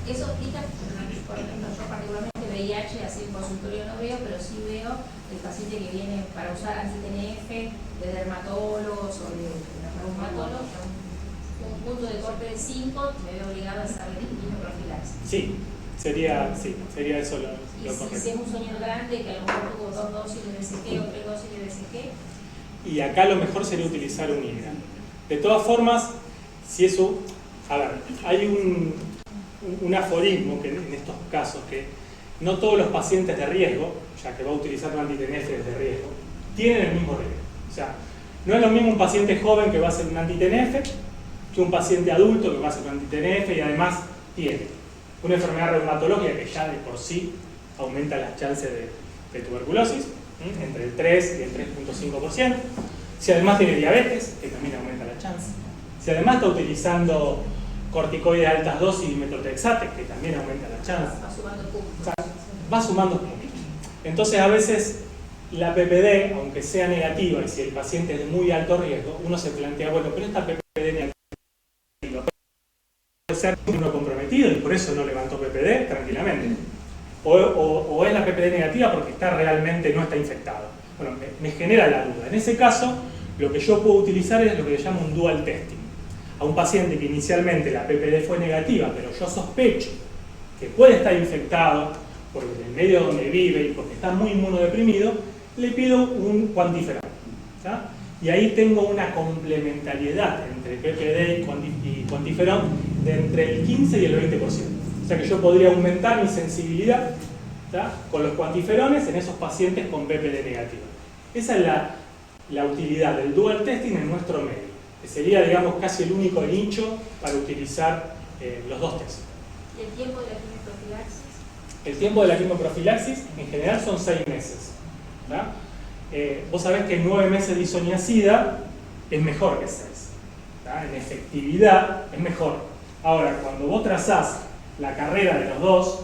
Speaker 3: Eso explica, por ejemplo, yo particularmente VIH, así en consultorio no veo, pero sí veo el paciente que viene para usar anti-TNF de dermatólogos o de reumatólogos, un punto de corte de 5, me veo obligada a saber inmunoprofilaxis.
Speaker 8: Sí, sería eso lo
Speaker 3: Y si
Speaker 8: correcto.
Speaker 3: es un señor grande que a lo mejor tuvo 2 dosis de BCG o 3 dosis de BCG,
Speaker 8: Y acá lo mejor sería utilizar un IGRA. De todas formas, si eso... A ver, hay un aforismo que en estos casos que no todos los pacientes de riesgo, ya que va a utilizar un anti-TNF de riesgo, tienen el mismo riesgo. O sea, no es lo mismo un paciente joven que va a hacer un anti-TNF que un paciente adulto que va a hacer un anti-TNF y además tiene una enfermedad reumatológica que ya de por sí aumenta las chances de tuberculosis, entre el 3 y el 3.5%. Si además tiene diabetes, que también aumenta la chance. Si además está utilizando corticoides de altas dosis y metotrexate, que también aumenta la chance.
Speaker 3: va sumando puntos.
Speaker 8: O sea, va sumando puntos. Entonces a veces la PPD, aunque sea negativa y si el paciente es de muy alto riesgo, uno se plantea, bueno, pero esta PPD negativa puede ser uno comprometido y por eso no levantó PPD tranquilamente. O es la PPD negativa porque realmente no está infectado. Bueno, me genera la duda. En ese caso, lo que yo puedo utilizar es lo que se llama un dual testing. A un paciente que inicialmente la PPD fue negativa, pero yo sospecho que puede estar infectado por el medio donde vive y porque está muy inmunodeprimido, le pido un cuantiferón. ¿Ya? Y ahí tengo una complementariedad entre PPD y cuantiferón de entre el 15 y el 20%. O sea que yo podría aumentar mi sensibilidad, ¿ya?, con los cuantiferones en esos pacientes con PPD negativa. Esa es la utilidad del dual testing en nuestro medio, que sería, digamos, casi el único nicho para utilizar los dos tests.
Speaker 3: ¿Y el tiempo de la quimioprofilaxis?
Speaker 8: El tiempo de la quimioprofilaxis en general son 6 meses. ¿Ya? Vos sabés que 9 meses de isoniazida es mejor que 6. ¿Ya? En efectividad es mejor. Ahora, cuando vos trazás la carrera de los dos,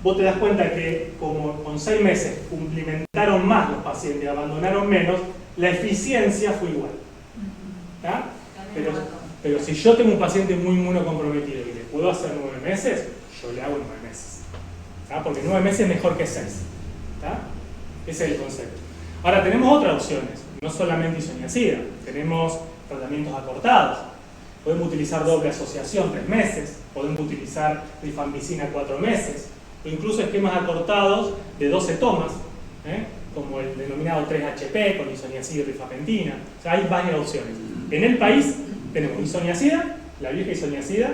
Speaker 8: vos te das cuenta que como con 6 meses cumplimentaron más los pacientes y abandonaron menos, la eficiencia fue igual. ¿Ya? Pero si yo tengo un paciente muy inmunocomprometido y le puedo hacer 9 meses, yo le hago 9 meses. ¿Ya? Porque 9 meses es mejor que 6. ¿Ya? Ese es el concepto. Ahora tenemos otras opciones, no solamente isoniazida, tenemos tratamientos acortados. Podemos utilizar doble asociación 3 meses, podemos utilizar rifampicina 4 meses, o incluso esquemas acortados de 12 tomas, como el denominado 3HP con isoniazida y rifapentina. O sea, hay varias opciones. En el país tenemos isoniazida, la vieja isoniazida,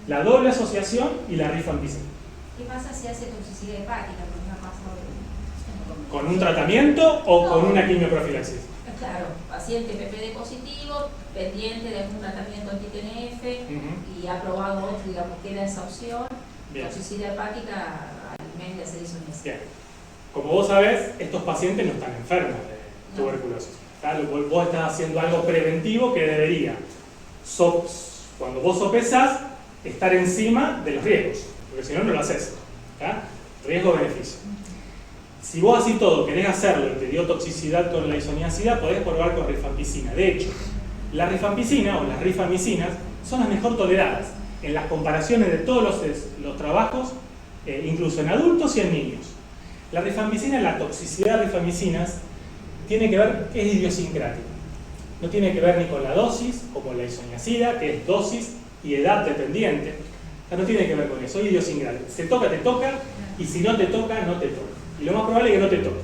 Speaker 8: la doble asociación y la rifampicina.
Speaker 3: ¿Qué pasa si hace toxicidad hepática? Porque no pasa
Speaker 8: ¿Con un tratamiento o con una quimioprofilaxis?
Speaker 3: Claro, paciente PPD positivo, pendiente de algún tratamiento anti-TNF y ha probado otro, digamos, queda esa opción.
Speaker 8: Bien.
Speaker 3: Toxicidad hepática al mes de hacer isoniazida.
Speaker 8: Bien. Como vos sabés, estos pacientes no están enfermos de tuberculosis. Vos estás haciendo algo preventivo que debería, cuando vos sopesás, estar encima de los riesgos, porque si no, no lo haces. Riesgo-beneficio. Si vos así todo querés hacerlo y te dio toxicidad con la isoniazida, podés probar con rifampicina. De hecho, la rifampicina o las rifamicinas son las mejor toleradas en las comparaciones de todos los trabajos, incluso en adultos y en niños. La rifampicina, la toxicidad de rifamicinas, tiene que ver, es idiosincrática. No tiene que ver ni con la dosis, como la isoniazida, que es dosis y edad dependiente. O sea, no tiene que ver con eso, es idiosincrática. Se toca, te toca, y si no te toca, no te toca. Y lo más probable es que no te toque.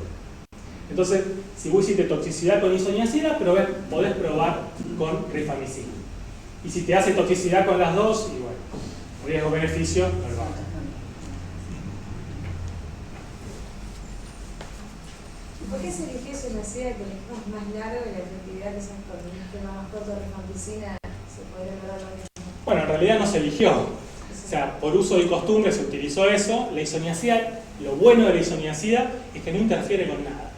Speaker 8: Entonces, si vos hiciste toxicidad con isoniazida, podés probar con rifamicina. Y si te hace toxicidad con las dos, y bueno, riesgo-beneficio, no lo vamos.
Speaker 10: ¿Por qué se eligió isoniazida que el esquema es más largo y la efectividad quizás con un esquema más corto de rifampicina se podría lograr lo mismo?
Speaker 8: Bueno, en realidad no se eligió. O sea, por uso y costumbre se utilizó eso. La isoniazida, lo bueno de la isoniazida es que no interfiere con nada.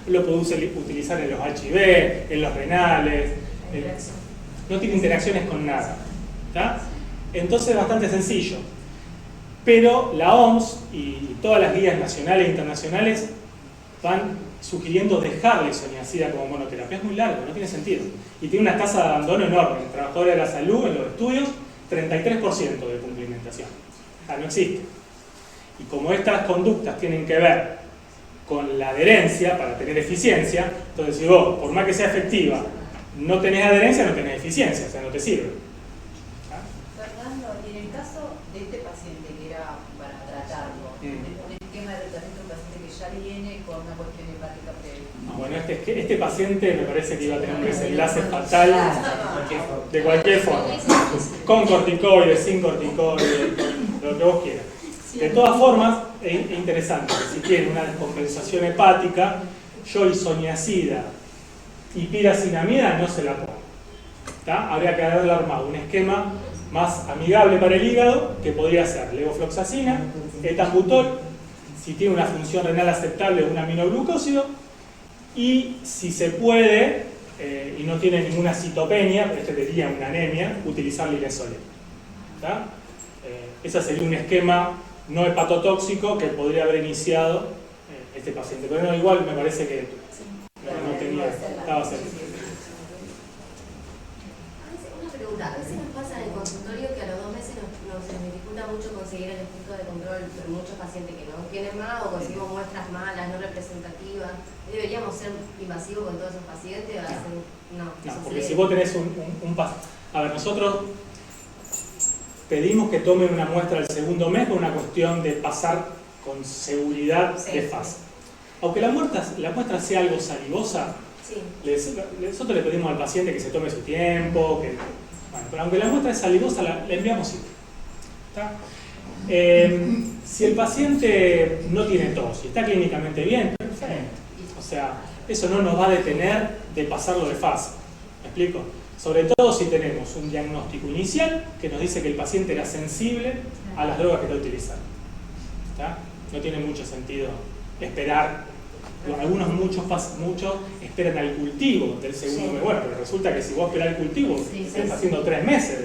Speaker 8: Lo puede utilizar en los HIV, en los renales. No tiene interacciones con nada. ¿Tá? Entonces es bastante sencillo. Pero la OMS y todas las guías nacionales e internacionales van sugiriendo dejar la isoniazida como monoterapia. Es muy largo, no tiene sentido. Y tiene una tasa de abandono enorme. En trabajadores de la salud, en los estudios, 33% de cumplimentación. O sea, no existe. Y como estas conductas tienen que ver con la adherencia para tener eficiencia, entonces si vos, por más que sea efectiva, no tenés adherencia, no tenés eficiencia, o sea, no te sirve.
Speaker 11: Fernando, y en el caso de este paciente que era para tratarlo, un esquema de tratamiento de un paciente que ya viene con una cuestión hepática previa.
Speaker 8: Bueno, este paciente me parece que iba a tener un desenlace fatal de cualquier forma, con corticoides, sin corticoides, con lo que vos quieras. De todas formas, es interesante que si tiene una descompensación hepática, yo isoniazida y piracinamida no se la pongo. ¿Tá? Habría que haberle armado un esquema más amigable para el hígado, que podría ser levofloxacina, etambutol, si tiene una función renal aceptable, un aminoglucósido, y si se puede, y no tiene ninguna citopenia, pero este tendría una anemia, utilizar lilesolén. Ese sería un esquema no hepatotóxico que podría haber iniciado este paciente. Pero no, igual me parece que no tenía, estaba cerca.
Speaker 7: Una pregunta, a veces nos pasa en el consultorio que a los 2 meses nos dificulta mucho conseguir el efecto de control en muchos pacientes que no tienen más o conseguimos muestras malas, no representativas. ¿Deberíamos ser invasivos con todos esos pacientes? No,
Speaker 8: porque si vos tenés un paciente... A ver, nosotros pedimos que tomen una muestra el segundo mes por una cuestión de pasar con seguridad de fase. Aunque la muestra sea algo salivosa, nosotros le pedimos al paciente que se tome su tiempo, pero aunque la muestra es salivosa, la enviamos siempre. Si el paciente no tiene tos y está clínicamente bien, perfecto. O sea, eso no nos va a detener de pasarlo de fase. ¿Me explico? Sobre todo si tenemos un diagnóstico inicial que nos dice que el paciente era sensible a las drogas que está utilizando. No tiene mucho sentido esperar. Muchos esperan al cultivo del segundo mes. Bueno, pero resulta que si vos esperás el cultivo, estás haciendo 3 meses.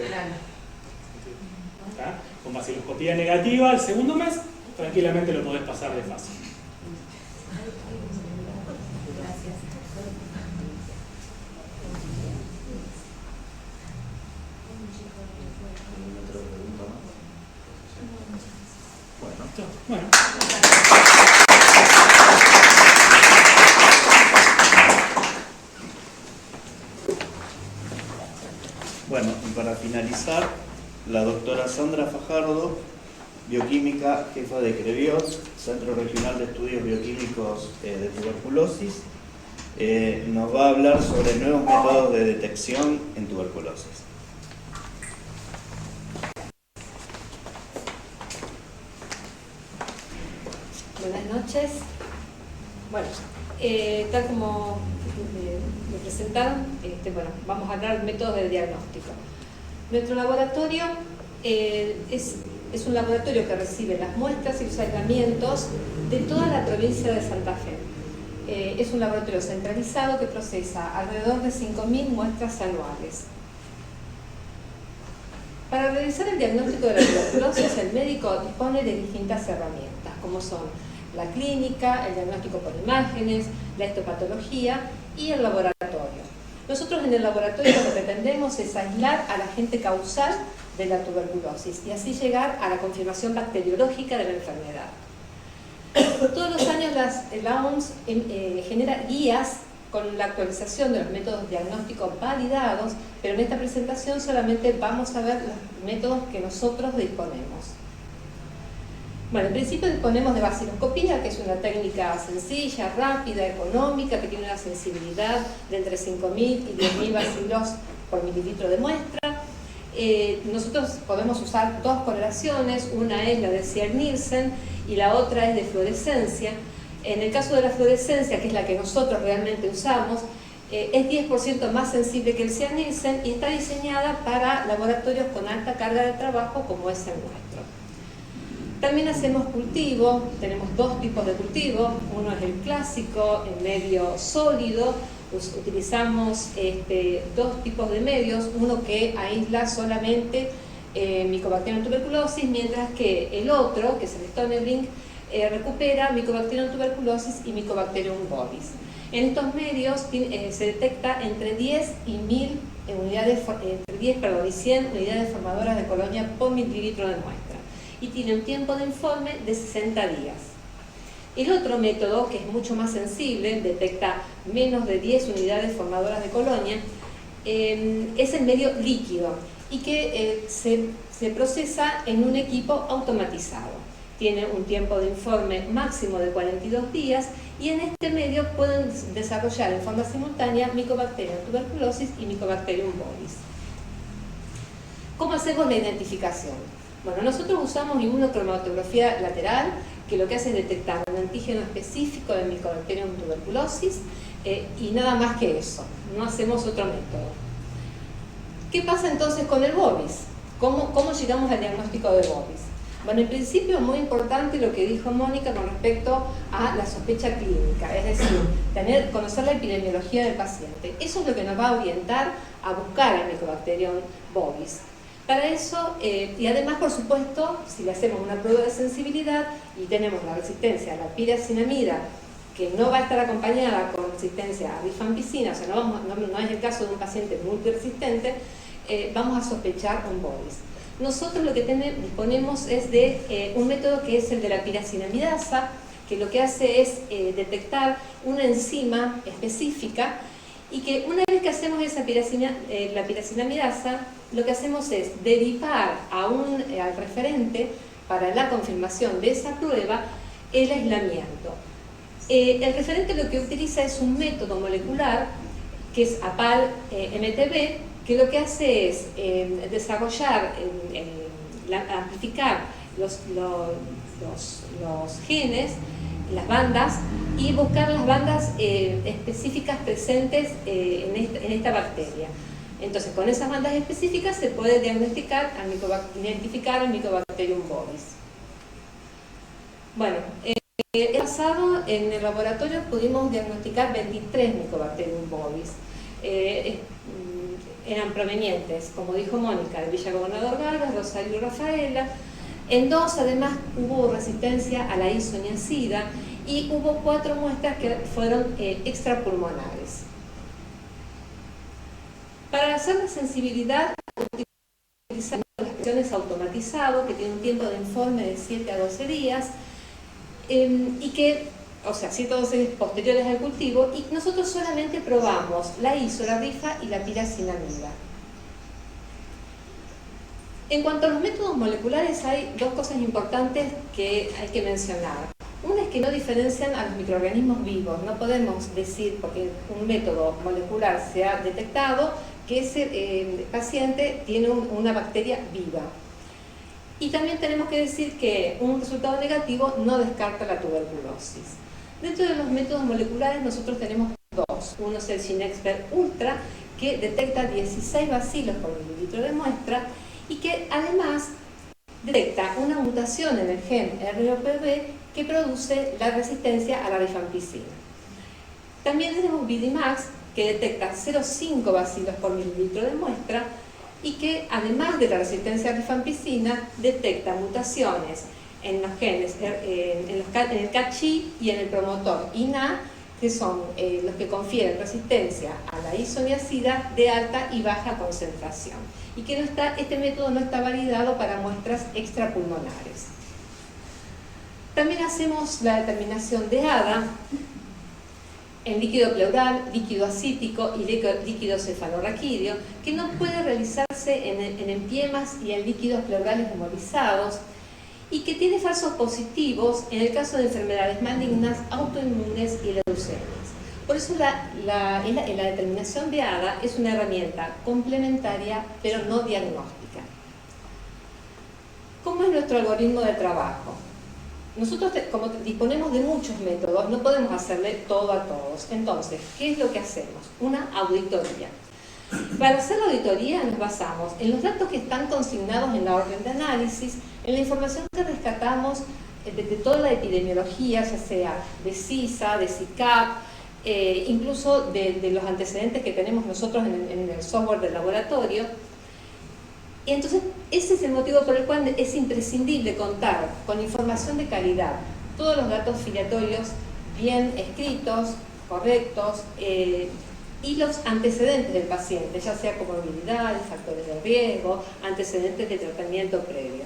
Speaker 8: Con vaciloscopía negativa, el segundo mes, tranquilamente lo podés pasar de fase. Bueno.
Speaker 6: Bueno, y para finalizar, la doctora Sandra Fajardo, bioquímica, jefa de CREBIOT, Centro Regional de Estudios Bioquímicos de Tuberculosis, nos va a hablar sobre nuevos métodos de detección en tuberculosis.
Speaker 10: Buenas noches. Bueno, tal como me presentaron, vamos a hablar de métodos de diagnóstico. Nuestro laboratorio es un laboratorio que recibe las muestras y los aislamientos de toda la provincia de Santa Fe. Es un laboratorio centralizado que procesa alrededor de 5.000 muestras anuales. Para realizar el diagnóstico de la tuberculosis, el médico dispone de distintas herramientas, como son la clínica, el diagnóstico por imágenes, la histopatología y el laboratorio. Nosotros en el laboratorio lo que pretendemos es aislar al agente causal de la tuberculosis y así llegar a la confirmación bacteriológica de la enfermedad. Todos los años la OMS genera guías con la actualización de los métodos diagnósticos validados, pero en esta presentación solamente vamos a ver los métodos que nosotros disponemos. Bueno, en principio disponemos de vaciloscopía, que es una técnica sencilla, rápida, económica, que tiene una sensibilidad de entre 5.000 y 10.000 bacilos por mililitro de muestra. Nosotros podemos usar 2 coloraciones, una es la de Zier-Nielsen y la otra es de fluorescencia. En el caso de la fluorescencia, que es la que nosotros realmente usamos, es 10% más sensible que el Zier-Nielsen y está diseñada para laboratorios con alta carga de trabajo como es el nuestro. También hacemos cultivo, tenemos 2 tipos de cultivo, uno es el clásico, en medio sólido, utilizamos 2 tipos de medios, uno que aísla solamente Mycobacterium tuberculosis, mientras que el otro, que es el Stonebring, recupera Mycobacterium tuberculosis y Mycobacterium bovis. En estos medios se detecta entre 10 y 1.000 unidades, y 100 unidades formadoras de colonia por mililitro de muestra. Y tiene un tiempo de informe de 60 días. El otro método, que es mucho más sensible, detecta menos de 10 unidades formadoras de colonia, es el medio líquido y que se procesa en un equipo automatizado. Tiene un tiempo de informe máximo de 42 días y en este medio pueden desarrollar en forma simultánea Mycobacterium tuberculosis y Mycobacterium bovis. ¿Cómo hacemos la identificación? Bueno, nosotros usamos inmunocromatografía lateral, que lo que hace es detectar un antígeno específico de Mycobacterium tuberculosis y nada más que eso, no hacemos otro método. ¿Qué pasa entonces con el bovis? ¿Cómo llegamos al diagnóstico de bovis? Bueno, en principio es muy importante lo que dijo Mónica con respecto a la sospecha clínica, es decir, conocer la epidemiología del paciente. Eso es lo que nos va a orientar a buscar el Mycobacterium bovis. Para eso, y además, por supuesto, si le hacemos una prueba de sensibilidad y tenemos la resistencia a la piracinamida, que no va a estar acompañada con resistencia a rifampicina, o sea, no es el caso de un paciente multiresistente, vamos a sospechar un bovis. Nosotros lo que disponemos es de un método que es el de la piracinamidasa, que lo que hace es detectar una enzima específica y que una vez que hacemos la piracinamidasa, lo que hacemos es derivar al referente para la confirmación de esa prueba el aislamiento. El referente lo que utiliza es un método molecular que es APAL-MTB, que lo que hace es desarrollar, amplificar los genes, las bandas, y buscar las bandas específicas presentes en esta bacteria. Entonces, con esas bandas específicas se puede identificar el Mycobacterium bovis. Bueno, el pasado en el laboratorio pudimos diagnosticar 23 Mycobacterium bovis. Eran provenientes, como dijo Mónica, de Villa Gobernador Galvez, Rosario y Rafaela. En 2 además hubo resistencia a la isoniazida y hubo 4 muestras que fueron extrapulmonares. Para hacer la sensibilidad utilizamos las presiones automatizadas que tienen un tiempo de informe de 7 a 12 días y que, o sea, 7 a 12 días posteriores al cultivo, y nosotros solamente probamos la iso, la rifa y la piracinamida. En cuanto a los métodos moleculares, hay 2 cosas importantes que hay que mencionar. Una es que no diferencian a los microorganismos vivos. No podemos decir, porque un método molecular se ha detectado, que ese paciente tiene una bacteria viva. Y también tenemos que decir que un resultado negativo no descarta la tuberculosis. Dentro de los métodos moleculares nosotros tenemos 2. Uno es el Ginexpert Ultra, que detecta 16 bacilos por mililitro de muestra y que además detecta una mutación en el gen ROPB que produce la resistencia a la rifampicina. También tenemos Vidimax, que detecta 0,5 bacilos por mililitro de muestra y que además de la resistencia a rifampicina detecta mutaciones en los genes, en el CACHI y en el promotor INA, que son los que confieren resistencia a la isoniazida de alta y baja concentración, y que este método no está validado para muestras extrapulmonares. También hacemos la determinación de ADA en líquido pleural, líquido acítico y líquido cefalorraquídeo, que no puede realizarse en empiemas y en líquidos pleurales hemolizados, y que tiene falsos positivos en el caso de enfermedades malignas, autoinmunes y leucemias. Por eso la determinación de ADA es una herramienta complementaria, pero no diagnóstica. ¿Cómo es nuestro algoritmo de trabajo? Nosotros, como disponemos de muchos métodos, no podemos hacerle todo a todos. Entonces, ¿qué es lo que hacemos? Una auditoría. Para hacer la auditoría nos basamos en los datos que están consignados en la orden de análisis, en la información que rescatamos de toda la epidemiología, ya sea de CISA, de CICAP, incluso de los antecedentes que tenemos nosotros en el software del laboratorio. Y entonces ese es el motivo por el cual es imprescindible contar con información de calidad, todos los datos filiatorios bien escritos, correctos, y los antecedentes del paciente, ya sea comorbilidades, factores de riesgo, antecedentes de tratamiento previo.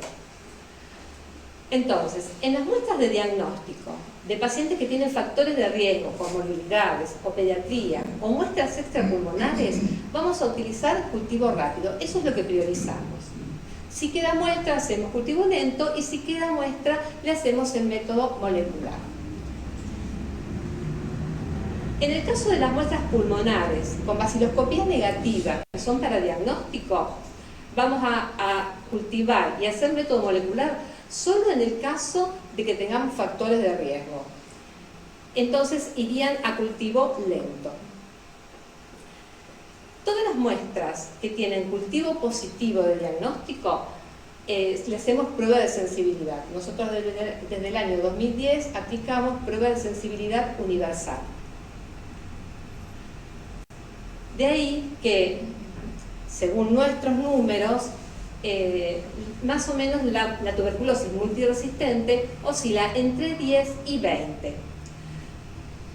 Speaker 10: Entonces, en las muestras de diagnóstico de pacientes que tienen factores de riesgo, comorbilidades o pediatría, o muestras extrapulmonares, vamos a utilizar cultivo rápido. Eso es lo que priorizamos. Si queda muestra, hacemos cultivo lento, y si queda muestra, le hacemos el método molecular. En el caso de las muestras pulmonares con baciloscopía negativa, que son para diagnóstico, vamos a cultivar y hacer método molecular solo en el caso de que tengamos factores de riesgo. Entonces irían a cultivo lento. Todas las muestras que tienen cultivo positivo de diagnóstico, le hacemos prueba de sensibilidad. Nosotros desde el año 2010 aplicamos prueba de sensibilidad universal. De ahí que, según nuestros números, más o menos la tuberculosis multiresistente oscila entre 10 y 20.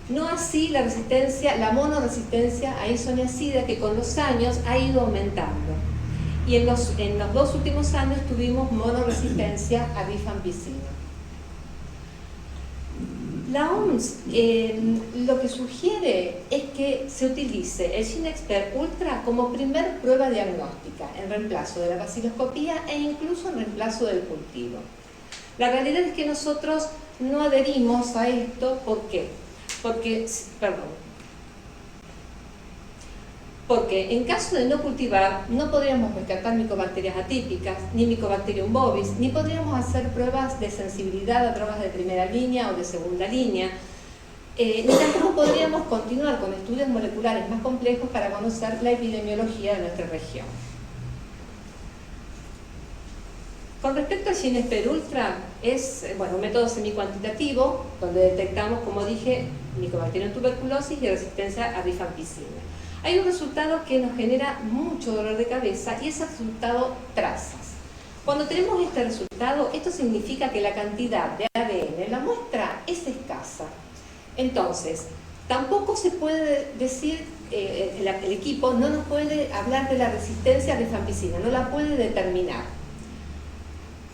Speaker 10: No así la monoresistencia a isoniazida, que con los años ha ido aumentando. Y en los 2 últimos años tuvimos monoresistencia a rifampicina. La OMS lo que sugiere es que se utilice el GeneXpert Ultra como primer prueba diagnóstica en reemplazo de la baciloscopía e incluso en reemplazo del cultivo. La realidad es que nosotros no adherimos a esto. ¿Por qué? Porque en caso de no cultivar, no podríamos rescatar micobacterias atípicas, ni Mycobacterium bovis, ni podríamos hacer pruebas de sensibilidad a drogas de primera línea o de segunda línea, ni tampoco podríamos continuar con estudios moleculares más complejos para conocer la epidemiología de nuestra región. Con respecto al GeneXpert Ultra, es un método semicuantitativo donde detectamos, como dije, Mycobacterium tuberculosis y resistencia a rifampicina. Hay un resultado que nos genera mucho dolor de cabeza, y ese resultado trazas. Cuando tenemos este resultado, esto significa que la cantidad de ADN en la muestra es escasa. Entonces, tampoco se puede decir, el equipo no nos puede hablar de la resistencia a rifampicina, no la puede determinar.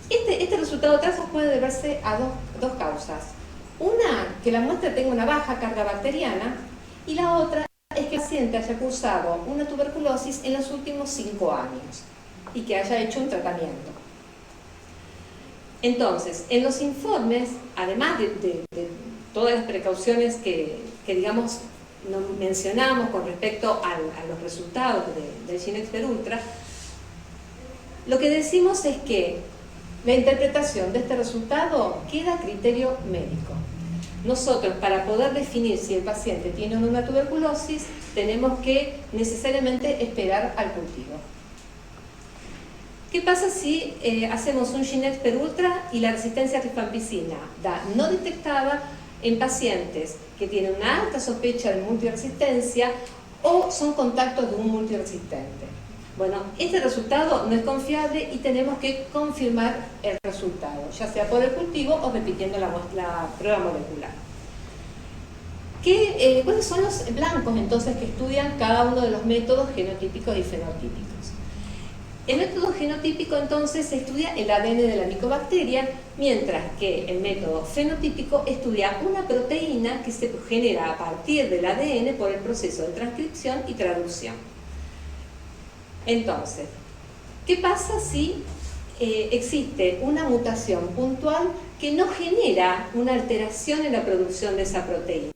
Speaker 10: Este resultado trazas puede deberse a dos causas. Una, que la muestra tenga una baja carga bacteriana, y la otra es que el paciente haya cursado una tuberculosis en los últimos 5 años y que haya hecho un tratamiento. Entonces, en los informes, además de todas las precauciones que digamos, mencionamos con respecto a los resultados del GeneXpert Ultra, lo que decimos es que la interpretación de este resultado queda a criterio médico. Nosotros, para poder definir si el paciente tiene o no una tuberculosis, tenemos que necesariamente esperar al cultivo. ¿Qué pasa si hacemos un GeneXpert Ultra y la resistencia a rifampicina da no detectada en pacientes que tienen una alta sospecha de multiresistencia o son contactos de un multiresistente? Bueno, este resultado no es confiable y tenemos que confirmar el resultado, ya sea por el cultivo o repitiendo la prueba molecular. ¿Cuáles son los blancos entonces que estudian cada uno de los métodos genotípicos y fenotípicos? El método genotípico entonces estudia el ADN de la micobacteria, mientras que el método fenotípico estudia una proteína que se genera a partir del ADN por el proceso de transcripción y traducción. Entonces, ¿qué pasa si existe una mutación puntual que no genera una alteración en la producción de esa proteína?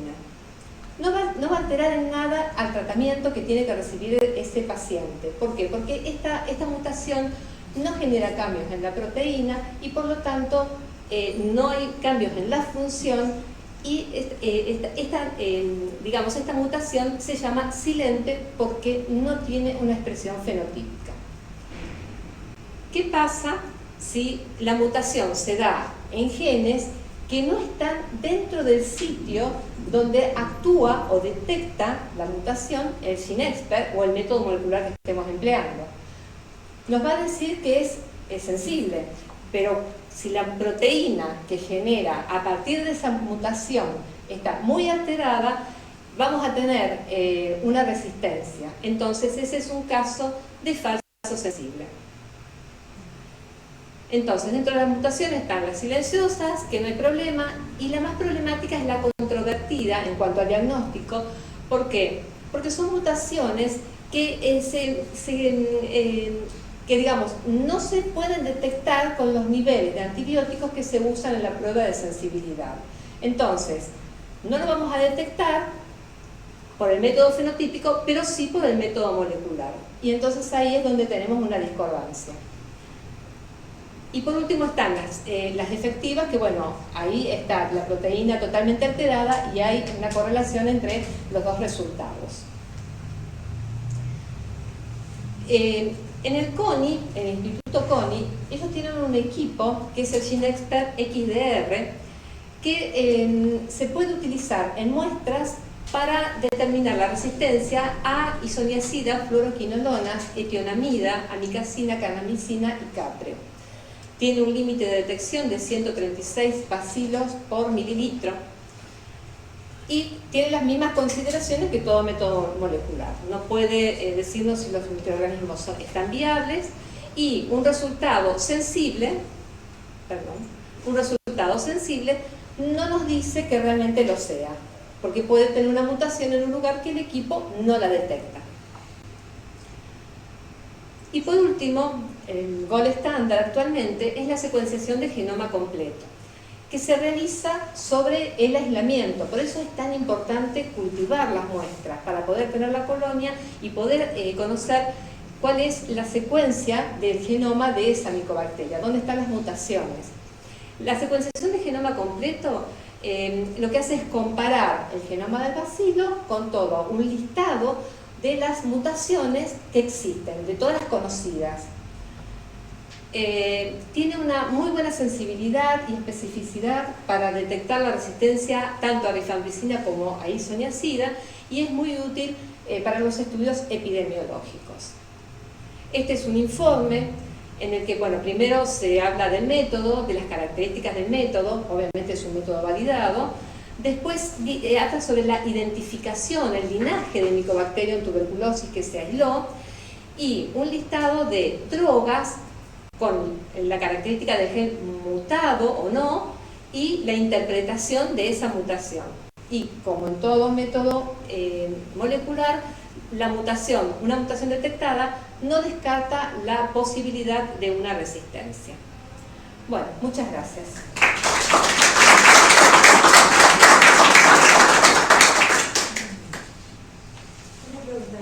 Speaker 10: No va a alterar en nada al tratamiento que tiene que recibir ese paciente. ¿Por qué? Porque esta mutación no genera cambios en la proteína y por lo tanto no hay cambios en la función, y esta mutación se llama silente porque no tiene una expresión fenotípica. ¿Qué pasa si la mutación se da en genes que no están dentro del sitio donde actúa o detecta la mutación el GeneXpert o el método molecular que estemos empleando? Nos va a decir que es sensible, pero si la proteína que genera a partir de esa mutación está muy alterada, vamos a tener una resistencia. Entonces, ese es un caso de falso sensible. Entonces, dentro de las mutaciones están las silenciosas, que no hay problema, y la más problemática es la controvertida en cuanto al diagnóstico. ¿Por qué? Porque son mutaciones que, que digamos, no se pueden detectar con los niveles de antibióticos que se usan en la prueba de sensibilidad. Entonces, no lo vamos a detectar por el método fenotípico, pero sí por el método molecular. Y entonces ahí es donde tenemos una discordancia. Y por último están las efectivas, que bueno, ahí está la proteína totalmente alterada y hay una correlación entre los dos resultados. En el CONI, en el Instituto CONI, ellos tienen un equipo que es el GeneXpert XDR, que se puede utilizar en muestras para determinar la resistencia a isoniazida, fluoroquinolonas, etionamida, amikacina, carbamazepina y capreo. Tiene un límite de detección de 136 bacilos por mililitro y tiene las mismas consideraciones que todo método molecular. No puede decirnos si los microorganismos están viables, y un resultado sensible, no nos dice que realmente lo sea, porque puede tener una mutación en un lugar que el equipo no la detecta. Y por último, el gold estándar actualmente es la secuenciación de genoma completo, que se realiza sobre el aislamiento. Por eso es tan importante cultivar las muestras, para poder tener la colonia y poder conocer cuál es la secuencia del genoma de esa micobacteria, dónde están las mutaciones. La secuenciación de genoma completo lo que hace es comparar el genoma del bacilo con todo un listado de las mutaciones que existen, de todas las conocidas. Tiene una muy buena sensibilidad y especificidad para detectar la resistencia tanto a rifampicina como a isoniazida, y es muy útil para los estudios epidemiológicos. Este es un informe en el que, bueno, primero se habla del método, de las características del método, obviamente es un método validado. Después habla sobre la identificación, el linaje de Mycobacterium tuberculosis que se aisló, y un listado de drogas con la característica del gen mutado o no, y la interpretación de esa mutación. Y como en todo método molecular, una mutación detectada no descarta la posibilidad de una resistencia. Bueno, muchas gracias.
Speaker 12: Una pregunta.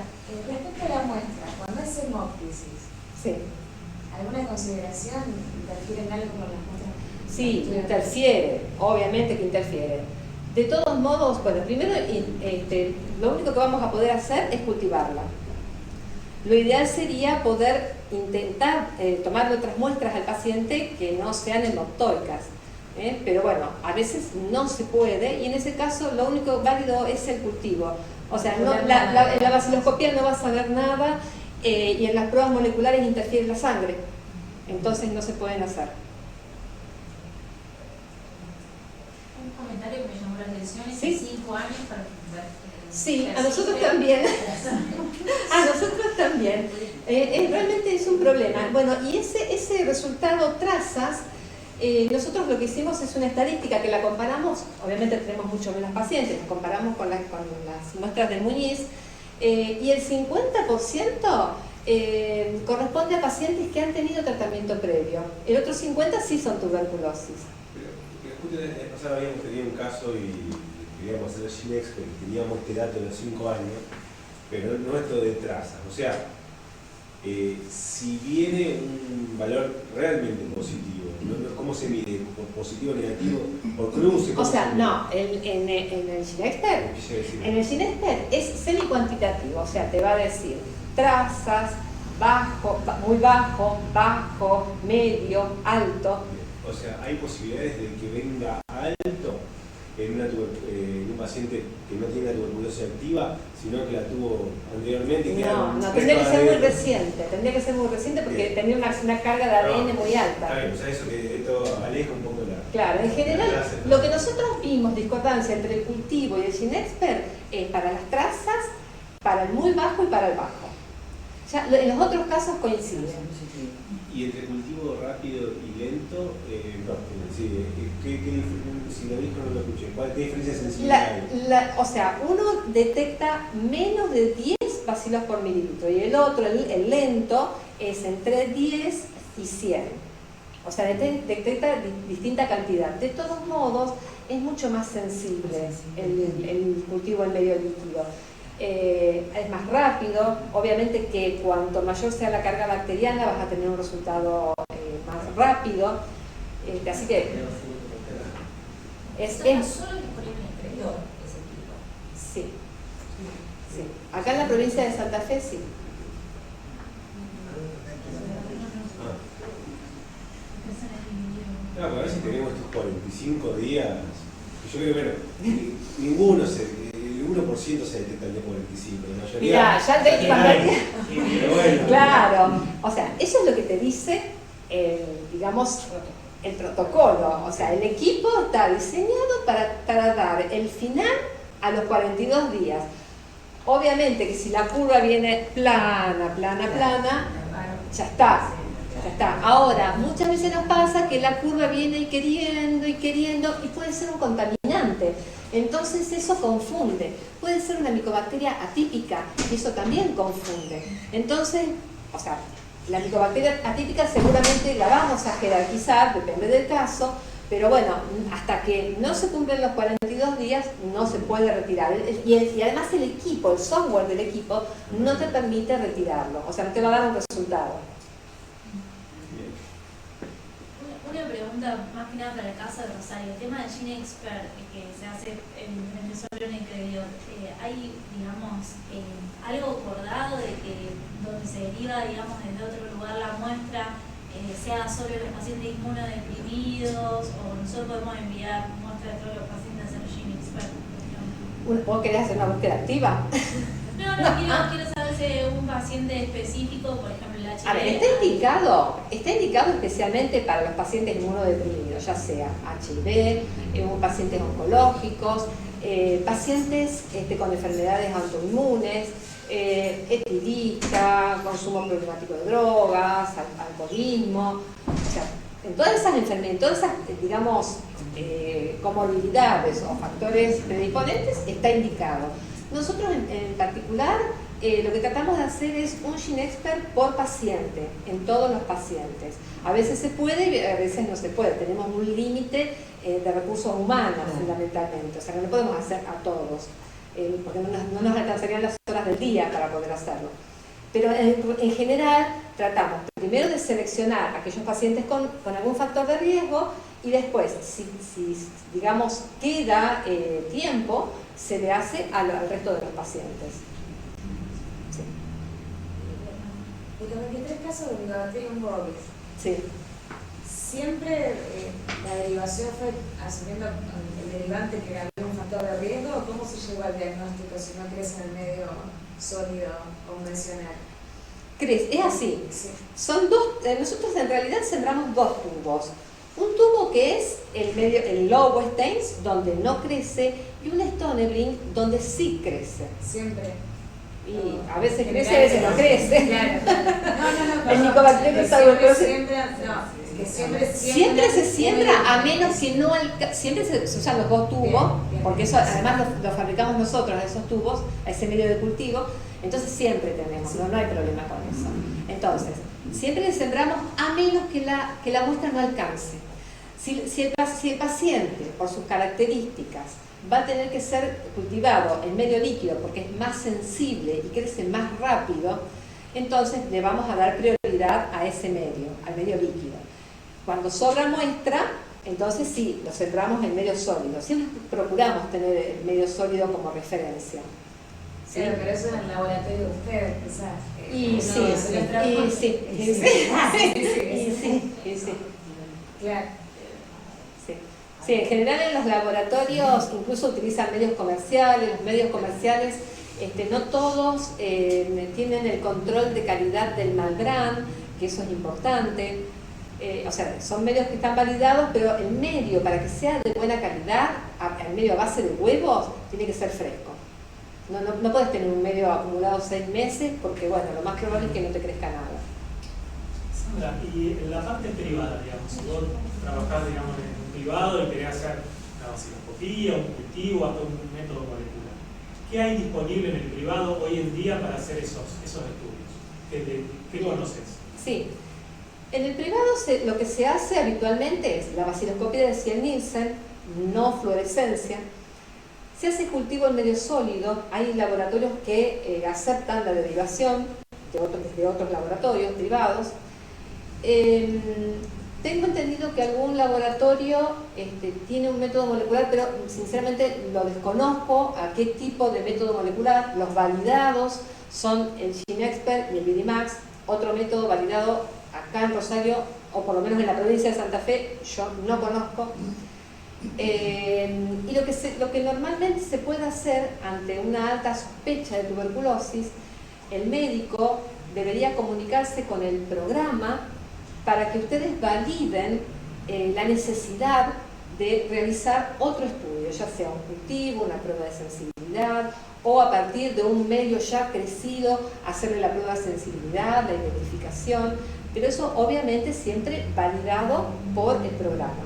Speaker 12: Respecto a la muestra, cuando es hemólisis,
Speaker 10: sí,
Speaker 12: ¿alguna consideración interfiere en algo con las muestras?
Speaker 10: Sí, interfiere, obviamente que interfiere. De todos modos, bueno, primero lo único que vamos a poder hacer es cultivarla. Lo ideal sería poder intentar tomarle otras muestras al paciente que no sean hemoptoicas, pero bueno, a veces no se puede, y en ese caso lo único válido es el cultivo. O sea, no, en la baciloscopía no vas a ver nada, y en las pruebas moleculares interfiere la sangre, entonces no se pueden hacer.
Speaker 3: Un comentario que me llamó la atención es
Speaker 10: ¿Sí?
Speaker 3: 5 años para ver.
Speaker 10: Sí, a nosotros también. A nosotros también. Realmente es un problema. Bueno, y ese resultado trazas, nosotros lo que hicimos es una estadística que la comparamos, obviamente tenemos mucho menos pacientes, la comparamos con las muestras de Muñiz, y el 50% corresponde a pacientes que han tenido tratamiento previo. El otro 50% sí son tuberculosis.
Speaker 2: Pero justo el año pasado habíamos tenido un caso y queríamos hacer el GeneXpert, teníamos este dato de los 5 años, pero no esto de trazas. O sea, si viene un valor realmente positivo, ¿cómo se mide? ¿Por positivo o negativo? ¿Por cruce?
Speaker 10: O sea, no, en el GeneXpert, es semi-cuantitativo, o sea, te va a decir trazas, bajo, muy bajo, bajo, medio, alto.
Speaker 2: O sea, ¿hay posibilidades de que venga alto en un paciente que no tiene la tuberculosis activa, sino que la tuvo anteriormente?
Speaker 10: No, tendría que ser muy reciente, porque tenía una carga de ADN muy alta.
Speaker 2: Está bien, o sea, eso que esto aleja un poco la...
Speaker 10: Claro, en general, lo que nosotros vimos, discordancia entre el cultivo y el GeneXpert, es para las trazas, para el muy bajo y para el bajo. Ya, en los otros casos coinciden.
Speaker 2: Y entre cultivo rápido y lento, sí, si lo dijo no lo escuché, ¿qué diferencia sensibilidad hay?
Speaker 10: O sea, uno detecta menos de 10 bacilos por mililitro y el otro, el lento, es entre 10 y 100. O sea, detecta distinta cantidad. De todos modos, es mucho más sensible el cultivo en medio líquido. Es más rápido, obviamente que cuanto mayor sea la carga bacteriana vas a tener un resultado más rápido, así que es
Speaker 3: solo disponible en el exterior ese tipo.
Speaker 10: sí, sí. Acá en la provincia de Santa Fe sí.
Speaker 2: Claro, a ver si tenemos estos 45 días, yo creo que ninguno el 1% se detecta el día 45, la mayoría.
Speaker 10: Mira, ya te
Speaker 2: pero bueno.
Speaker 10: Claro, o sea, eso es lo que te dice, digamos, el protocolo. O sea, el equipo está diseñado para dar el final a los 42 días. Obviamente que si la curva viene plana, ya está. Ya está. Ahora, muchas veces nos pasa que la curva viene queriendo y puede ser un contaminante. Entonces eso confunde. Puede ser una micobacteria atípica y eso también confunde. Entonces, o sea, la micobacteria atípica seguramente la vamos a jerarquizar, depende del caso, pero bueno, hasta que no se cumplen los 42 días no se puede retirar. Y además el equipo, el software del equipo no te permite retirarlo, o sea, no te va a dar un resultado.
Speaker 3: Una pregunta más que nada para el caso de Rosario, el tema de GeneXpert que se hace en el solo en el interior, ¿hay, digamos, algo acordado de que donde se deriva, digamos, desde otro lugar la muestra, sea solo los pacientes inmunodeprimidos o nosotros podemos enviar muestras de todos los pacientes a hacer GeneXpert, por ejemplo?
Speaker 10: ¿Vos querés hacer una búsqueda activa?
Speaker 3: No, quiero saber si un paciente específico, por ejemplo, el HIV.
Speaker 10: A ver, está indicado especialmente para los pacientes inmunodeprimidos, ya sea HIV, pacientes oncológicos, pacientes con enfermedades autoinmunes, epidita, consumo problemático de drogas, alcoholismo, o sea, en todas esas enfermedades, en todas esas, digamos, comorbilidades o factores predisponentes está indicado. Nosotros en particular lo que tratamos de hacer es un GeneXpert por paciente, en todos los pacientes. A veces se puede y a veces no se puede. Tenemos un límite de recursos humanos fundamentalmente, o sea que no podemos hacer a todos, porque no nos alcanzarían las horas del día para poder hacerlo. Pero en general tratamos primero de seleccionar a aquellos pacientes con algún factor de riesgo y después, si digamos queda tiempo, se le hace al resto de los pacientes. Sí.
Speaker 12: De los 23 casos de Mycobacterium bovis,
Speaker 10: Sí.
Speaker 12: ¿siempre la derivación fue asumiendo el derivante que había un factor de riesgo o cómo se llegó al diagnóstico si no crece en el medio sólido convencional?
Speaker 10: Es así.
Speaker 12: Sí.
Speaker 10: Son nosotros en realidad sembramos dos tubos. Un tubo que es el low stains, donde no crece, y un Stonebring, donde sí crece.
Speaker 12: Siempre.
Speaker 10: Y a veces crece, a veces no crece.
Speaker 12: Claro. No.
Speaker 10: El Mycobacterium tuberculosis. Siempre se siembra, a menos que no siempre se usan los dos tubos, porque eso además lo fabricamos nosotros, esos tubos, a ese medio de cultivo, entonces siempre tenemos, no hay problema con eso. Entonces, siempre le sembramos a menos que la muestra no alcance. Si el paciente, por sus características, va a tener que ser cultivado en medio líquido porque es más sensible y crece más rápido, entonces le vamos a dar prioridad a ese medio, al medio líquido. Cuando sobra muestra, entonces sí, lo sembramos en medio sólido. Siempre procuramos tener el medio sólido como referencia.
Speaker 12: ¿Sí? Pero eso en el laboratorio de ustedes, quizás.
Speaker 10: Sí.
Speaker 12: Claro.
Speaker 10: Sí, en general en los laboratorios incluso utilizan medios comerciales. Los medios comerciales no todos tienen el control de calidad del Malgran, que eso es importante. O sea, son medios que están validados, pero el medio para que sea de buena calidad, el medio a base de huevos, tiene que ser fresco. No puedes tener un medio acumulado 6 meses porque, bueno, lo más probable es que no te crezca nada.
Speaker 8: Sandra, y en la parte privada, digamos, si vos trabajás, digamos, en un privado y querés hacer una vaciloscopía, un cultivo, hasta un método molecular, ¿qué hay disponible en el privado hoy en día para hacer esos estudios? ¿Qué conoces?
Speaker 10: Sí. En el privado lo que se hace habitualmente es la vaciloscopia de Ziel-Nielsen, no fluorescencia. Se hace cultivo en medio sólido, hay laboratorios que aceptan la derivación de otros laboratorios privados. Tengo entendido que algún laboratorio tiene un método molecular, pero sinceramente lo desconozco a qué tipo de método molecular. Los validados son el GeneXpert y el BDMAX, otro método validado acá en Rosario, o por lo menos en la provincia de Santa Fe, yo no conozco. Y lo que normalmente se puede hacer ante una alta sospecha de tuberculosis, el médico debería comunicarse con el programa para que ustedes validen la necesidad de realizar otro estudio, ya sea un cultivo, una prueba de sensibilidad, o a partir de un medio ya crecido, hacerle la prueba de sensibilidad, la identificación, pero eso obviamente siempre validado por el programa.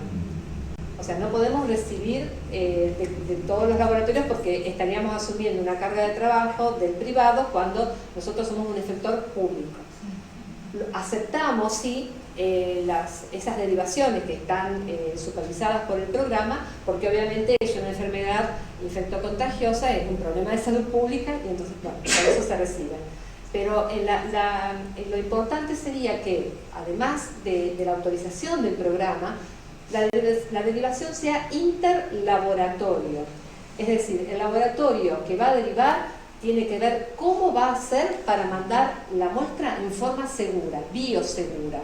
Speaker 10: O sea, no podemos recibir de todos los laboratorios porque estaríamos asumiendo una carga de trabajo del privado cuando nosotros somos un efector público. Aceptamos, sí, esas derivaciones que están supervisadas por el programa, porque obviamente es una enfermedad infectocontagiosa, es un problema de salud pública y entonces, bueno, por eso se recibe. Pero lo importante sería que, además de la autorización del programa, la derivación sea interlaboratorio. Es decir, el laboratorio que va a derivar tiene que ver cómo va a hacer para mandar la muestra en forma segura, biosegura.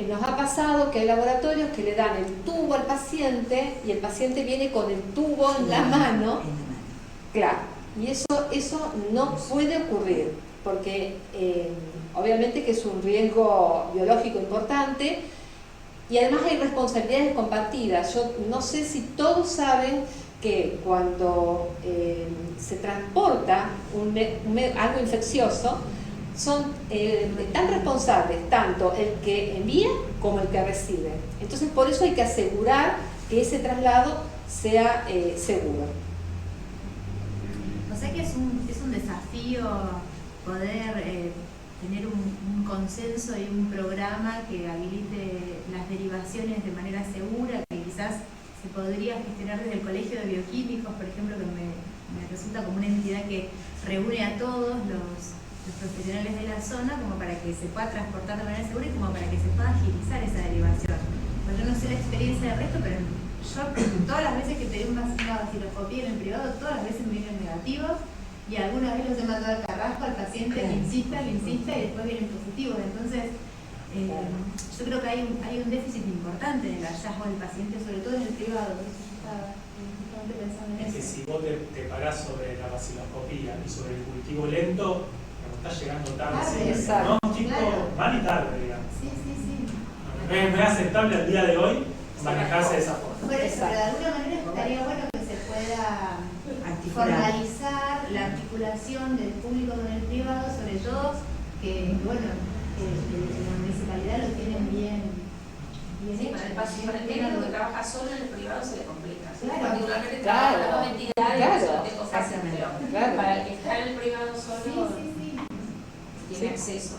Speaker 10: Nos ha pasado que hay laboratorios que le dan el tubo al paciente y el paciente viene con el tubo en la mano. Claro, y eso no puede ocurrir porque obviamente que es un riesgo biológico importante y además hay responsabilidades compartidas. Yo no sé si todos saben que cuando se transporta algo infeccioso, son tan responsables tanto el que envía como el que recibe. Entonces por eso hay que asegurar que ese traslado sea seguro.
Speaker 11: O sea que es un desafío poder tener un consenso y un programa que habilite las derivaciones de manera segura, que quizás se podría gestionar desde el Colegio de Bioquímicos, por ejemplo, que me resulta como una entidad que reúne a todos los profesionales de la zona como para que se pueda transportar de manera segura y como para que se pueda agilizar esa derivación. Pues yo no sé la experiencia del resto, pero yo todas las veces que pedí una vaciloscopía en el privado, todas las veces me vienen negativos y alguna vez los he mandado al carrasco al paciente, le insista y después vienen positivos. Entonces, yo creo que hay un déficit importante en el hallazgo del paciente, sobre todo en el privado. Por eso yo estaba pensando en eso.
Speaker 8: Es que si vos te parás sobre la vaciloscopía y sobre el cultivo lento, estás llegando tarde.
Speaker 10: Exacto.
Speaker 8: ¿No? Tipo, mal y tarde, digamos.
Speaker 11: Sí.
Speaker 8: Es aceptable al día de hoy manejarse de esa forma.
Speaker 11: Por eso, pero de alguna manera estaría bueno que se pueda formalizar la articulación del público con el privado, sobre todo que, bueno, la municipalidad lo tienen bien.
Speaker 3: Sí, para el médico que trabaja solo en el privado se le complica.
Speaker 11: Claro.
Speaker 3: Particularmente trabaja en dos entidades,
Speaker 10: Claro.
Speaker 3: tengo fácil, pero para el que está en el privado solo tiene acceso.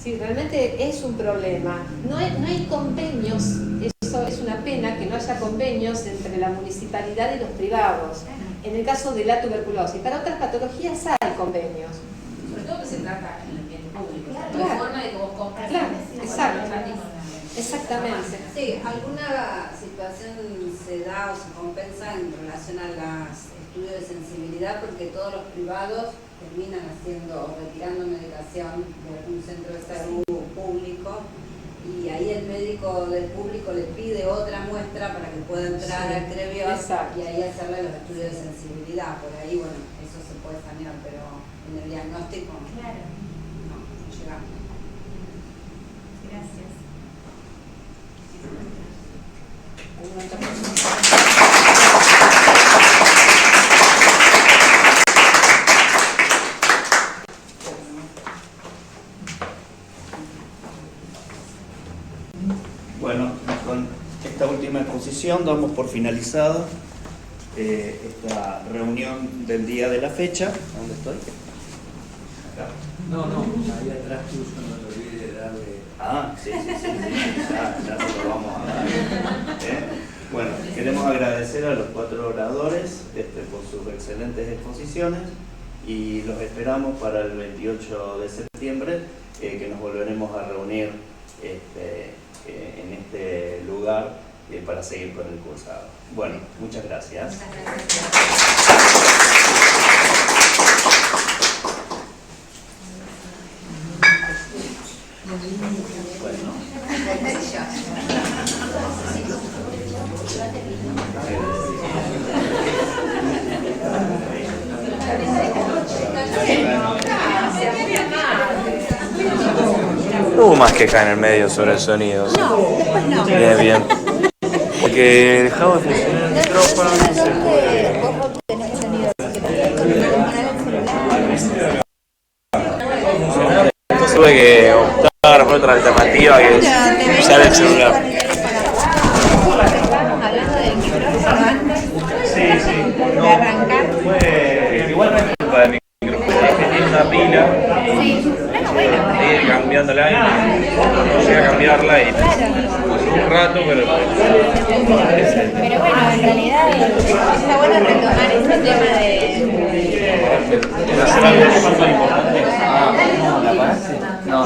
Speaker 10: Sí, realmente es un problema. No hay convenios, eso es una pena que no haya convenios entre la municipalidad y los privados. En el caso de la tuberculosis, para otras patologías hay convenios.
Speaker 3: Sobre todo que se trata en el ambiente público.
Speaker 10: Claro.
Speaker 3: No hay forma de que vos compras.
Speaker 10: Claro, exacto. Exactamente.
Speaker 1: Sí, alguna situación se da o se compensa en relación a los estudios de sensibilidad porque todos los privados terminan retirando medicación de algún centro de salud público y ahí el médico del público le pide otra muestra para que pueda entrar al CREBIOS y ahí hacerle los estudios de sensibilidad. Por ahí, bueno, eso se puede sanear, pero en el diagnóstico no llegamos.
Speaker 11: Gracias.
Speaker 1: ¿Alguna otra persona?
Speaker 6: exposición, damos por finalizado esta reunión del día de la fecha. ¿Dónde estoy? Acá.
Speaker 13: No, ahí atrás tuyo, no te olvides de darle.
Speaker 6: Ah, sí, ya se lo vamos a dar. Bueno, queremos agradecer a los 4 oradores por sus excelentes exposiciones y los esperamos para el 28 de septiembre, que nos volveremos a reunir en este lugar para seguir con el cursado. Bueno, muchas gracias.
Speaker 9: Hubo más queja en el medio sobre el sonido. ¿Sí?
Speaker 4: No, después no.
Speaker 9: Bien, bien. Porque dejaba de funcionar el micrófono, no se puede. Entonces tuve que optar por otra alternativa que es usar el celular.
Speaker 11: Estábamos hablando del micrófono antes de arrancar.
Speaker 9: Igual no es culpa del micrófono, es que tiene una pila y ir cambiándola y no llega a cambiarla y por un rato, pero
Speaker 11: Pero bueno, en realidad está bueno retomar este tema de...
Speaker 9: hacer algo súper importante.
Speaker 5: No.